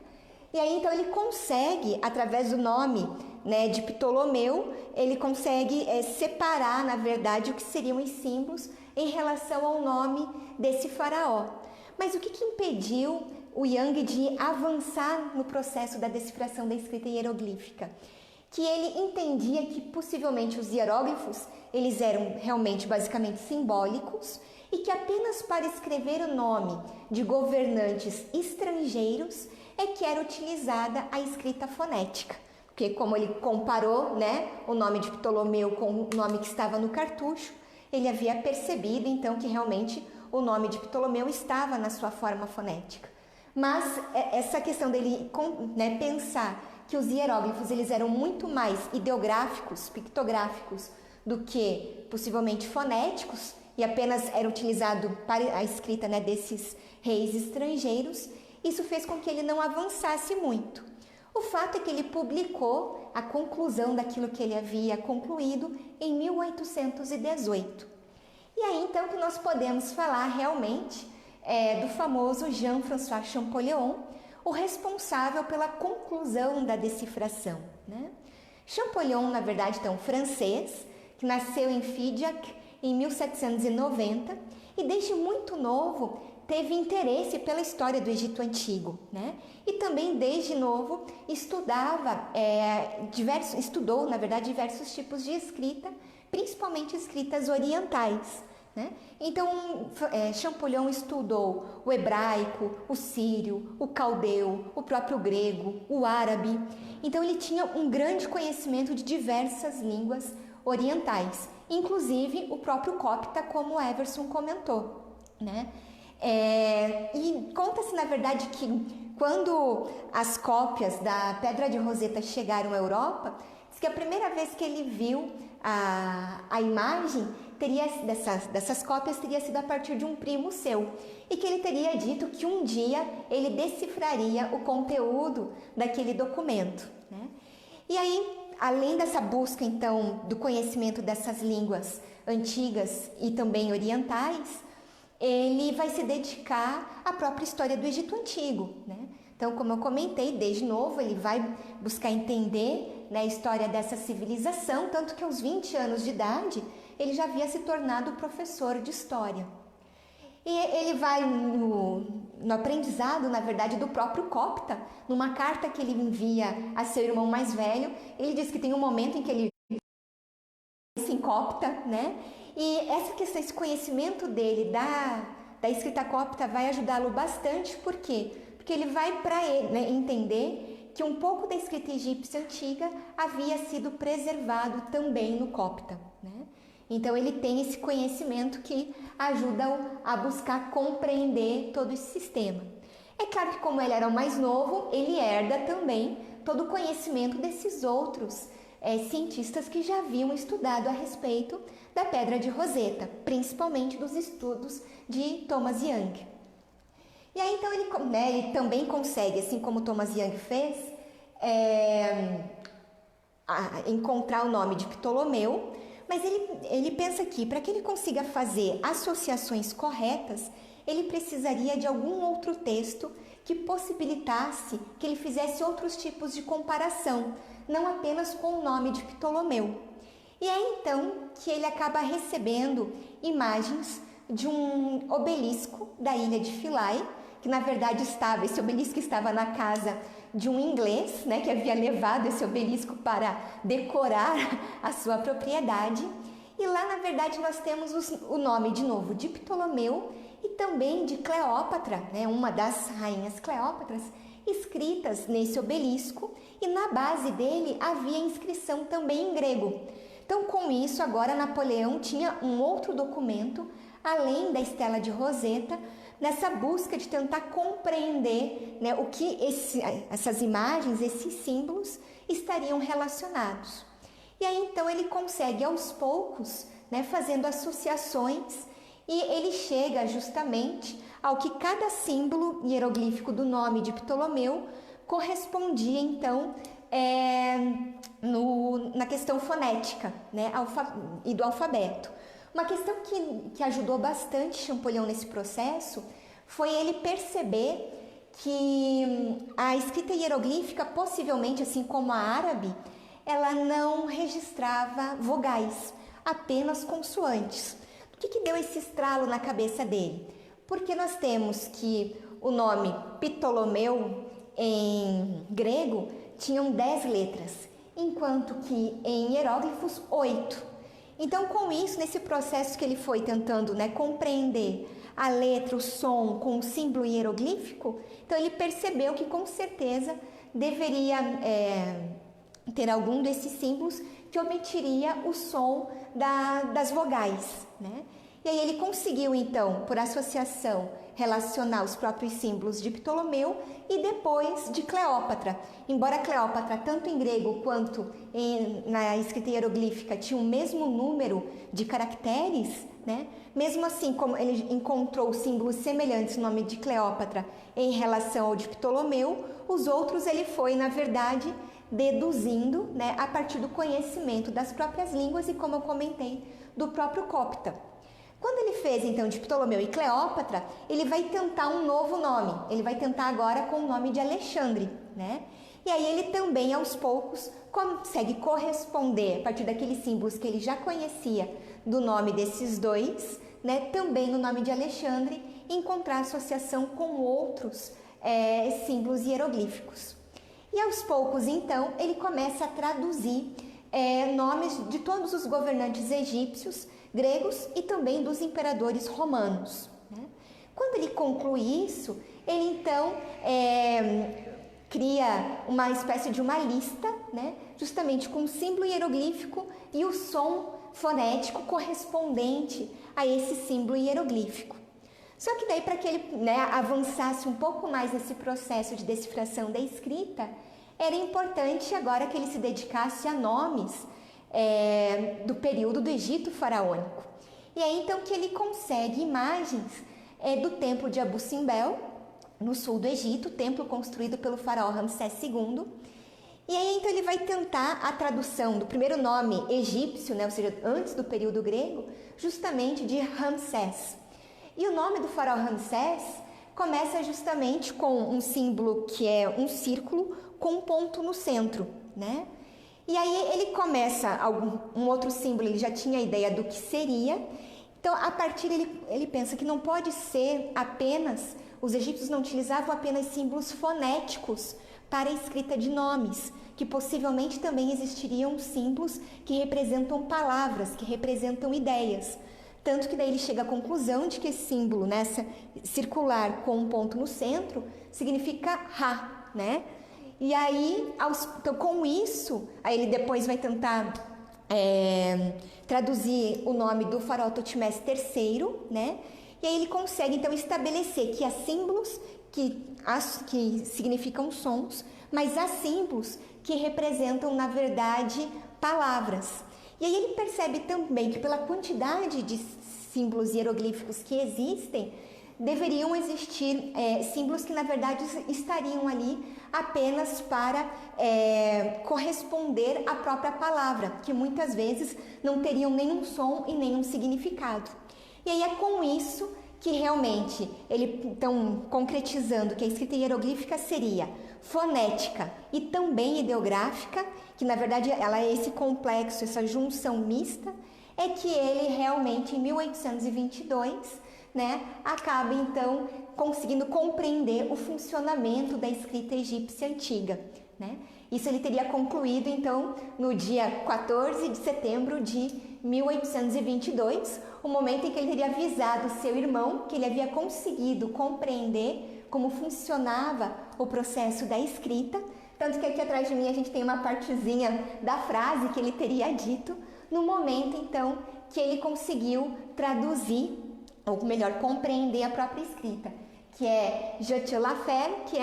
E aí, então, ele consegue, através do nome, né, de Ptolomeu, ele consegue separar, na verdade, o que seriam os símbolos em relação ao nome desse faraó. Mas o que impediu o Young de avançar no processo da decifração da escrita hieroglífica? Que ele entendia que possivelmente os hieróglifos, eles eram realmente basicamente simbólicos, e que apenas para escrever o nome de governantes estrangeiros é que era utilizada a escrita fonética. Porque como ele comparou, né, o nome de Ptolomeu com o nome que estava no cartucho, ele havia percebido então que realmente o nome de Ptolomeu estava na sua forma fonética. Mas essa questão dele, né, pensar que os hieróglifos eles eram muito mais ideográficos, pictográficos, do que possivelmente fonéticos, e apenas era utilizado para a escrita, né, desses reis estrangeiros, isso fez com que ele não avançasse muito. O fato é que ele publicou a conclusão daquilo que ele havia concluído em 1818. E aí então que nós podemos falar realmente do famoso Jean-François Champollion, o responsável pela conclusão da decifração, né? Champollion, na verdade, então, francês, que nasceu em Figeac em 1790 e desde muito novo teve interesse pela história do Egito Antigo, né? E também desde novo estudou, na verdade, diversos tipos de escrita, principalmente escritas orientais, né? Então, Champollion estudou o hebraico, o sírio, o caldeu, o próprio grego, o árabe. Então, ele tinha um grande conhecimento de diversas línguas orientais, inclusive o próprio copta, como o Everson comentou, né? E conta-se, na verdade, que quando as cópias da Pedra de Roseta chegaram à Europa, diz que a primeira vez que ele viu a imagem, dessas cópias teria sido a partir de um primo seu e que ele teria dito que um dia ele decifraria o conteúdo daquele documento, né? E aí, além dessa busca então do conhecimento dessas línguas antigas e também orientais, ele vai se dedicar à própria história do Egito Antigo, né? Então, como eu comentei, desde novo ele vai buscar entender, né, a história dessa civilização, tanto que aos 20 anos de idade ele já havia se tornado professor de história. E ele vai no aprendizado, na verdade, do próprio Copta, numa carta que ele envia a seu irmão mais velho. Ele diz que tem um momento em que ele se Copta, né? E essa questão, esse conhecimento dele da escrita copta vai ajudá-lo bastante. Por quê? Porque ele vai para ele, né, entender que um pouco da escrita egípcia antiga havia sido preservado também no copta, né? Então ele tem esse conhecimento que ajuda-o a buscar compreender todo esse sistema. É claro que como ele era o mais novo, ele herda também todo o conhecimento desses outros cientistas que já haviam estudado a respeito da Pedra de Roseta, principalmente dos estudos de Thomas Young. E aí então ele também consegue, assim como Thomas Young fez, encontrar o nome de Ptolomeu, mas ele pensa que para que ele consiga fazer associações corretas, ele precisaria de algum outro texto que possibilitasse que ele fizesse outros tipos de comparação, não apenas com o nome de Ptolomeu. E é então que ele acaba recebendo imagens de um obelisco da ilha de Philae, que na verdade esse obelisco estava na casa de um inglês, né, que havia levado esse obelisco para decorar a sua propriedade. E lá, na verdade, nós temos o nome, de novo, de Ptolomeu e também de Cleópatra, né, uma das rainhas Cleópatras, escritas nesse obelisco, e na base dele havia inscrição também em grego. Então, com isso, agora Napoleão tinha um outro documento, além da Estela de Roseta, nessa busca de tentar compreender, né, o que essas imagens, esses símbolos estariam relacionados. E aí então ele consegue aos poucos, né, fazendo associações, e ele chega justamente ao que cada símbolo hieroglífico do nome de Ptolomeu correspondia então na questão fonética, né, e do alfabeto. Uma questão que ajudou bastante Champollion nesse processo foi ele perceber que a escrita hieroglífica, possivelmente assim como a árabe, ela não registrava vogais, apenas consoantes. O que deu esse estralo na cabeça dele? Porque nós temos que o nome Ptolomeu em grego tinham 10 letras, enquanto que em hieróglifos 8. Então, com isso, nesse processo que ele foi tentando, né, compreender a letra, o som com o símbolo hieroglífico, então ele percebeu que com certeza deveria ter algum desses símbolos que omitiria o som das vogais, né? E aí ele conseguiu, então, por associação, relacionar os próprios símbolos de Ptolomeu e depois de Cleópatra. Embora Cleópatra, tanto em grego quanto na escrita hieroglífica, tinha o mesmo número de caracteres, né? Mesmo assim, como ele encontrou símbolos semelhantes no nome de Cleópatra em relação ao de Ptolomeu, os outros ele foi, na verdade, deduzindo, né, a partir do conhecimento das próprias línguas e, como eu comentei, do próprio copta. Quando ele fez, então, de Ptolomeu e Cleópatra, ele vai tentar um novo nome. Ele vai tentar agora com o nome de Alexandre, né? E aí ele também, aos poucos, consegue corresponder, a partir daqueles símbolos que ele já conhecia do nome desses dois, né? Também no nome de Alexandre, e encontrar associação com outros símbolos hieroglíficos. E aos poucos, então, ele começa a traduzir nomes de todos os governantes egípcios, gregos e também dos imperadores romanos, né? Quando ele conclui isso, ele então cria uma espécie de uma lista, né, justamente com o símbolo hieroglífico e o som fonético correspondente a esse símbolo hieroglífico. Só que daí, para que ele, né, avançasse um pouco mais nesse processo de decifração da escrita, era importante agora que ele se dedicasse a nomes do período do Egito faraônico. E é então que ele consegue imagens do templo de Abu Simbel, no sul do Egito, templo construído pelo faraó Ramsés II. E aí então ele vai tentar a tradução do primeiro nome egípcio, né, ou seja, antes do período grego, justamente de Ramsés. E o nome do faraó Ramsés começa justamente com um símbolo que é um círculo com um ponto no centro, né? E aí ele começa um outro símbolo, ele já tinha a ideia do que seria. Então, a partir ele pensa que não pode ser apenas, os egípcios não utilizavam apenas símbolos fonéticos para a escrita de nomes, que possivelmente também existiriam símbolos que representam palavras, que representam ideias. Tanto que daí ele chega à conclusão de que esse símbolo, nessa circular com um ponto no centro, significa Ra, né? E aí, então, com isso, aí ele depois vai tentar traduzir o nome do faraó Tutmés III, né? E aí ele consegue, então, estabelecer que há símbolos que significam sons, mas há símbolos que representam, na verdade, palavras. E aí ele percebe também que pela quantidade de símbolos hieroglíficos que existem, deveriam existir símbolos que, na verdade, estariam ali apenas para corresponder à própria palavra, que muitas vezes não teriam nenhum som e nenhum significado. E aí é com isso que realmente ele, então, concretizando que a escrita hieroglífica seria fonética e também ideográfica, que na verdade ela é esse complexo, essa junção mista, é que ele realmente em 1822, né, acaba então conseguindo compreender o funcionamento da escrita egípcia antiga, né? Isso ele teria concluído então no dia 14 de setembro de 1822, o momento em que ele teria avisado seu irmão que ele havia conseguido compreender como funcionava o processo da escrita, tanto que aqui atrás de mim a gente tem uma partezinha da frase que ele teria dito no momento então que ele conseguiu traduzir, ou melhor, compreender a própria escrita, que é Je te la faire, que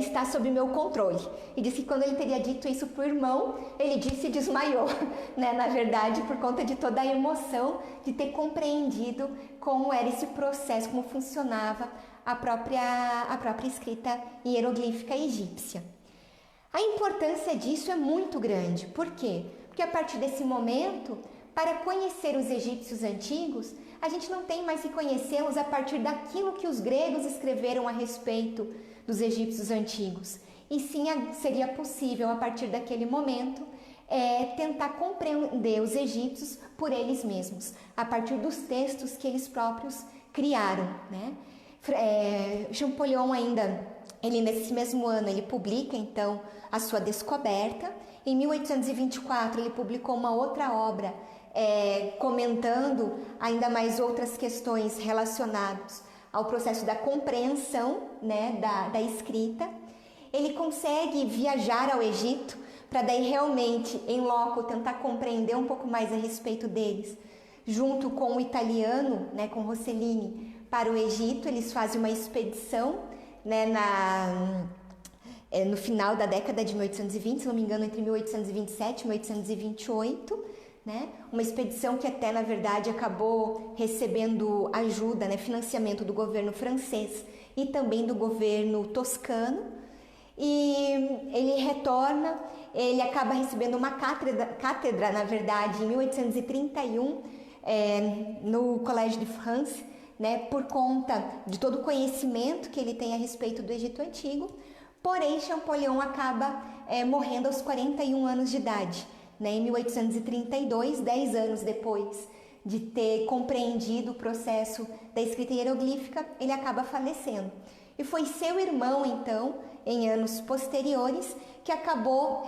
está sob meu controle. E disse que quando ele teria dito isso para o irmão, ele disse e desmaiou, né? Na verdade, por conta de toda a emoção de ter compreendido como era esse processo, como funcionava a própria escrita hieroglífica egípcia. A importância disso é muito grande. Por quê? Porque a partir desse momento, para conhecer os egípcios antigos, a gente não tem mais que conhecê-los a partir daquilo que os gregos escreveram a respeito dos egípcios antigos. E sim, seria possível, a partir daquele momento, tentar compreender os egípcios por eles mesmos, a partir dos textos que eles próprios criaram, né? Champollion ainda, ele nesse mesmo ano, ele publica então a sua descoberta. Em 1824 ele publicou uma outra obra comentando ainda mais outras questões relacionadas ao processo da compreensão, né, da escrita. Ele consegue viajar ao Egito para daí realmente em loco tentar compreender um pouco mais a respeito deles. Junto com o italiano, né, com Rossellini, para o Egito, eles fazem uma expedição, né, no final da década de 1820, se não me engano, entre 1827 e 1828, né? Uma expedição que até, na verdade, acabou recebendo ajuda, né, financiamento do governo francês e também do governo toscano. E ele retorna, ele acaba recebendo uma cátedra, na verdade, em 1831, no Collège de France, né, por conta de todo o conhecimento que ele tem a respeito do Egito Antigo. Porém, Champollion acaba morrendo aos 41 anos de idade, né, em 1832, 10 anos depois de ter compreendido o processo da escrita hieroglífica, ele acaba falecendo. E foi seu irmão, então, em anos posteriores, que acabou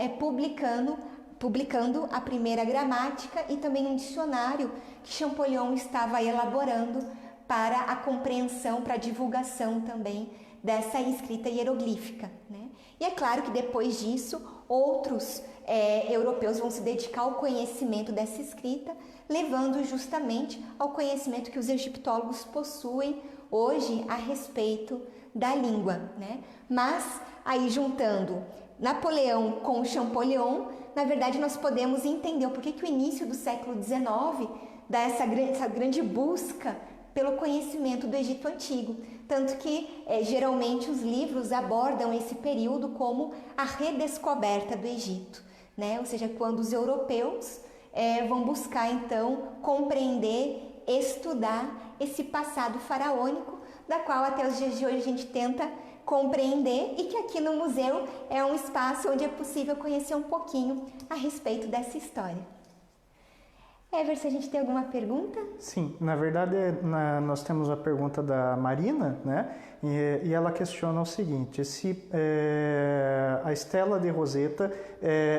publicando a primeira gramática e também um dicionário que Champollion estava elaborando para a compreensão, para a divulgação também dessa escrita hieroglífica, né? E é claro que depois disso, outros europeus vão se dedicar ao conhecimento dessa escrita, levando justamente ao conhecimento que os egiptólogos possuem hoje a respeito da língua, né? Mas aí juntando Napoleão com Champollion, na verdade nós podemos entender o porquê que o início do século XIX essa grande busca pelo conhecimento do Egito Antigo. Tanto que, geralmente, os livros abordam esse período como a redescoberta do Egito, né? Ou seja, quando os europeus vão buscar, então, compreender, estudar esse passado faraônico, da qual até os dias de hoje a gente tenta compreender, e que aqui no museu é um espaço onde é possível conhecer um pouquinho a respeito dessa história. Everson, a gente tem alguma pergunta? Sim, na verdade nós temos a pergunta da Marina, né? E ela questiona o seguinte: se a estela de Roseta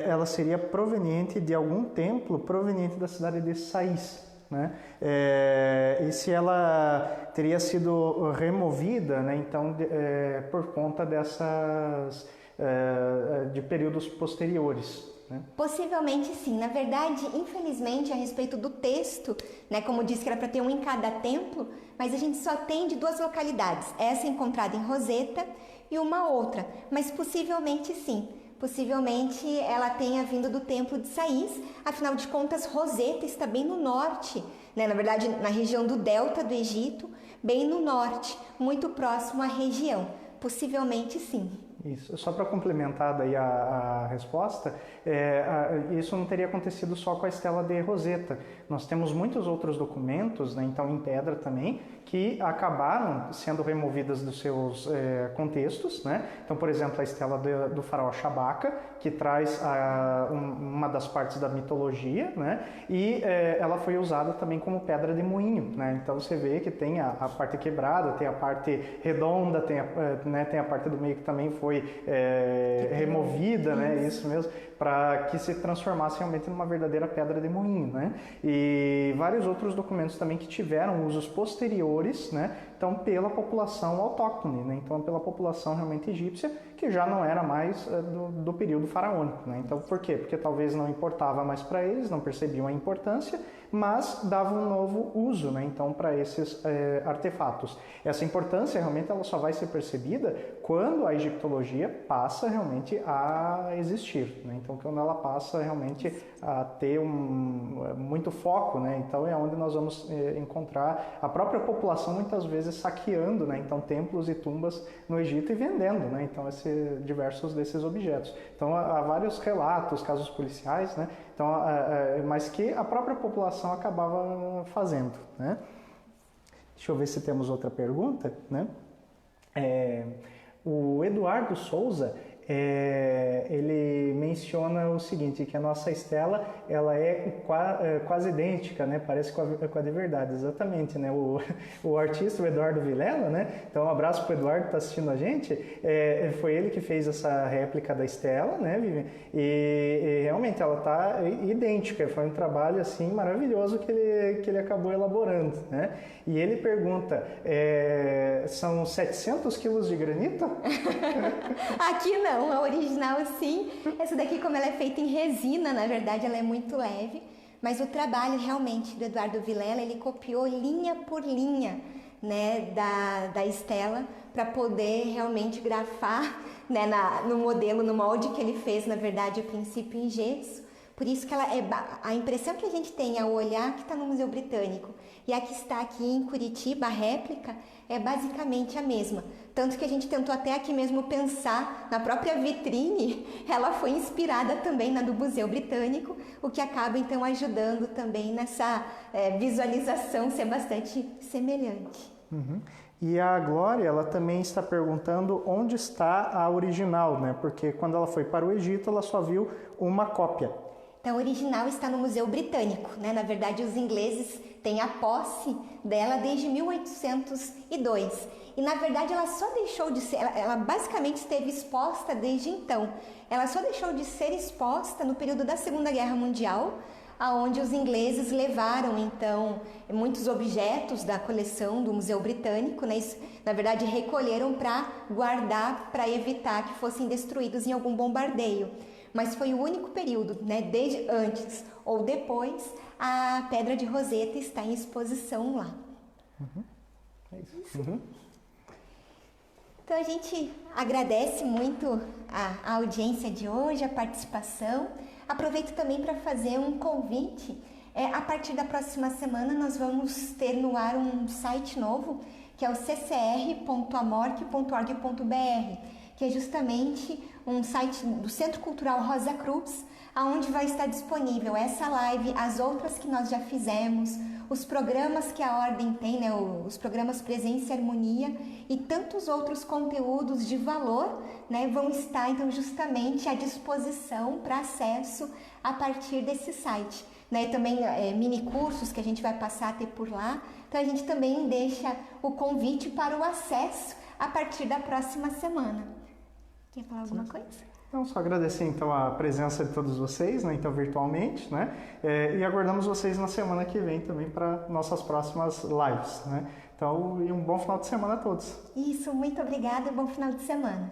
ela seria proveniente de algum templo proveniente da cidade de Sais, né? E se ela teria sido removida, né? Então por conta dessas de períodos posteriores. Possivelmente sim. Na verdade, infelizmente, a respeito do texto, né, como disse que era para ter um em cada templo, mas a gente só tem de 2 localidades, essa encontrada em Roseta e uma outra, mas possivelmente sim. Possivelmente ela tenha vindo do templo de Sais, afinal de contas Roseta está bem no norte, né, na verdade na região do delta do Egito, bem no norte, muito próximo à região. Possivelmente sim. Isso. Só para complementar daí a resposta, isso não teria acontecido só com a estela de Roseta. Nós temos muitos outros documentos, né, então em pedra também, que acabaram sendo removidas dos seus contextos, né? Então, por exemplo, a estela do faraó Shabaka, que traz uma das partes da mitologia, né? E ela foi usada também como pedra de moinho, né? Então você vê que tem a parte quebrada, tem a parte redonda, tem a parte do meio que também foi removida, né? Isso mesmo, para que se transformasse realmente numa verdadeira pedra de moinho, né? E vários outros documentos também que tiveram usos posteriores, né? Então, pela população autóctone, né? Então, pela população realmente egípcia, que já não era mais do período faraônico, né? Então, por quê? Porque talvez não importava mais para eles, não percebiam a importância, mas dava um novo uso, né? Então, para esses artefatos. Essa importância realmente ela só vai ser percebida quando a egiptologia passa realmente a existir, né? Então, quando ela passa realmente a ter muito foco, né? Então, é onde nós vamos encontrar a própria população muitas vezes saqueando, né? Então, templos e tumbas no Egito e vendendo, né? Então, diversos desses objetos. Então, há vários relatos, casos policiais, né? Então, mas que a própria população acabava fazendo, né? Deixa eu ver se temos outra pergunta, né? O Eduardo Souza, ele menciona o seguinte, que a nossa estela ela é quase idêntica, né? Parece com a de verdade, exatamente, né? O artista, o Eduardo Vilela, né? Então, um abraço para o Eduardo que está assistindo a gente. Foi ele que fez essa réplica da estela, né, Vivian? E realmente ela está idêntica. Foi um trabalho assim maravilhoso que ele acabou elaborando, né? E ele pergunta, são 700 quilos de granito? Aqui não, a original sim. Essa daqui, como ela é feita em resina, na verdade ela é muito leve, mas o trabalho realmente do Eduardo Vilela, ele copiou linha por linha, né, da estela para poder realmente grafar, né, no modelo, no molde que ele fez, na verdade, a princípio em gesso. Por isso que a impressão que a gente tem ao olhar que está no Museu Britânico e a que está aqui em Curitiba, a réplica, é basicamente a mesma. Tanto que a gente tentou até aqui mesmo pensar na própria vitrine, ela foi inspirada também na do Museu Britânico, o que acaba então ajudando também nessa visualização ser bastante semelhante. Uhum. E a Glória, ela também está perguntando onde está a original, né? Porque quando ela foi para o Egito, ela só viu uma cópia. Então, a original está no Museu Britânico, né? Na verdade, os ingleses têm a posse dela desde 1802. E, na verdade, ela só deixou de ser... Ela basicamente esteve exposta desde então. Ela só deixou de ser exposta no período da Segunda Guerra Mundial, aonde os ingleses levaram, então, muitos objetos da coleção do Museu Britânico, né? Isso, na verdade, recolheram para guardar, para evitar que fossem destruídos em algum bombardeio. Mas foi o único período, né? Desde antes ou depois, a Pedra de Roseta está em exposição lá. Uhum. É isso. Uhum. Então, a gente agradece muito a audiência de hoje, a participação. Aproveito também para fazer um convite A partir da próxima semana nós vamos ter no ar um site novo, que é o ccr.amorc.org.br, que é justamente um site do Centro Cultural Rosa Cruz, onde vai estar disponível essa live, as outras que nós já fizemos, os programas que a Ordem tem, né, os programas Presença e Harmonia e tantos outros conteúdos de valor, né, vão estar então justamente à disposição para acesso a partir desse site. Né, e também mini cursos que a gente vai passar a ter por lá. Então a gente também deixa o convite para o acesso a partir da próxima semana. Quer falar alguma coisa? Não, só agradecer então a presença de todos vocês, né, então virtualmente, né, e aguardamos vocês na semana que vem também para nossas próximas lives, né. Então, e um bom final de semana a todos. Isso, muito obrigada e bom final de semana.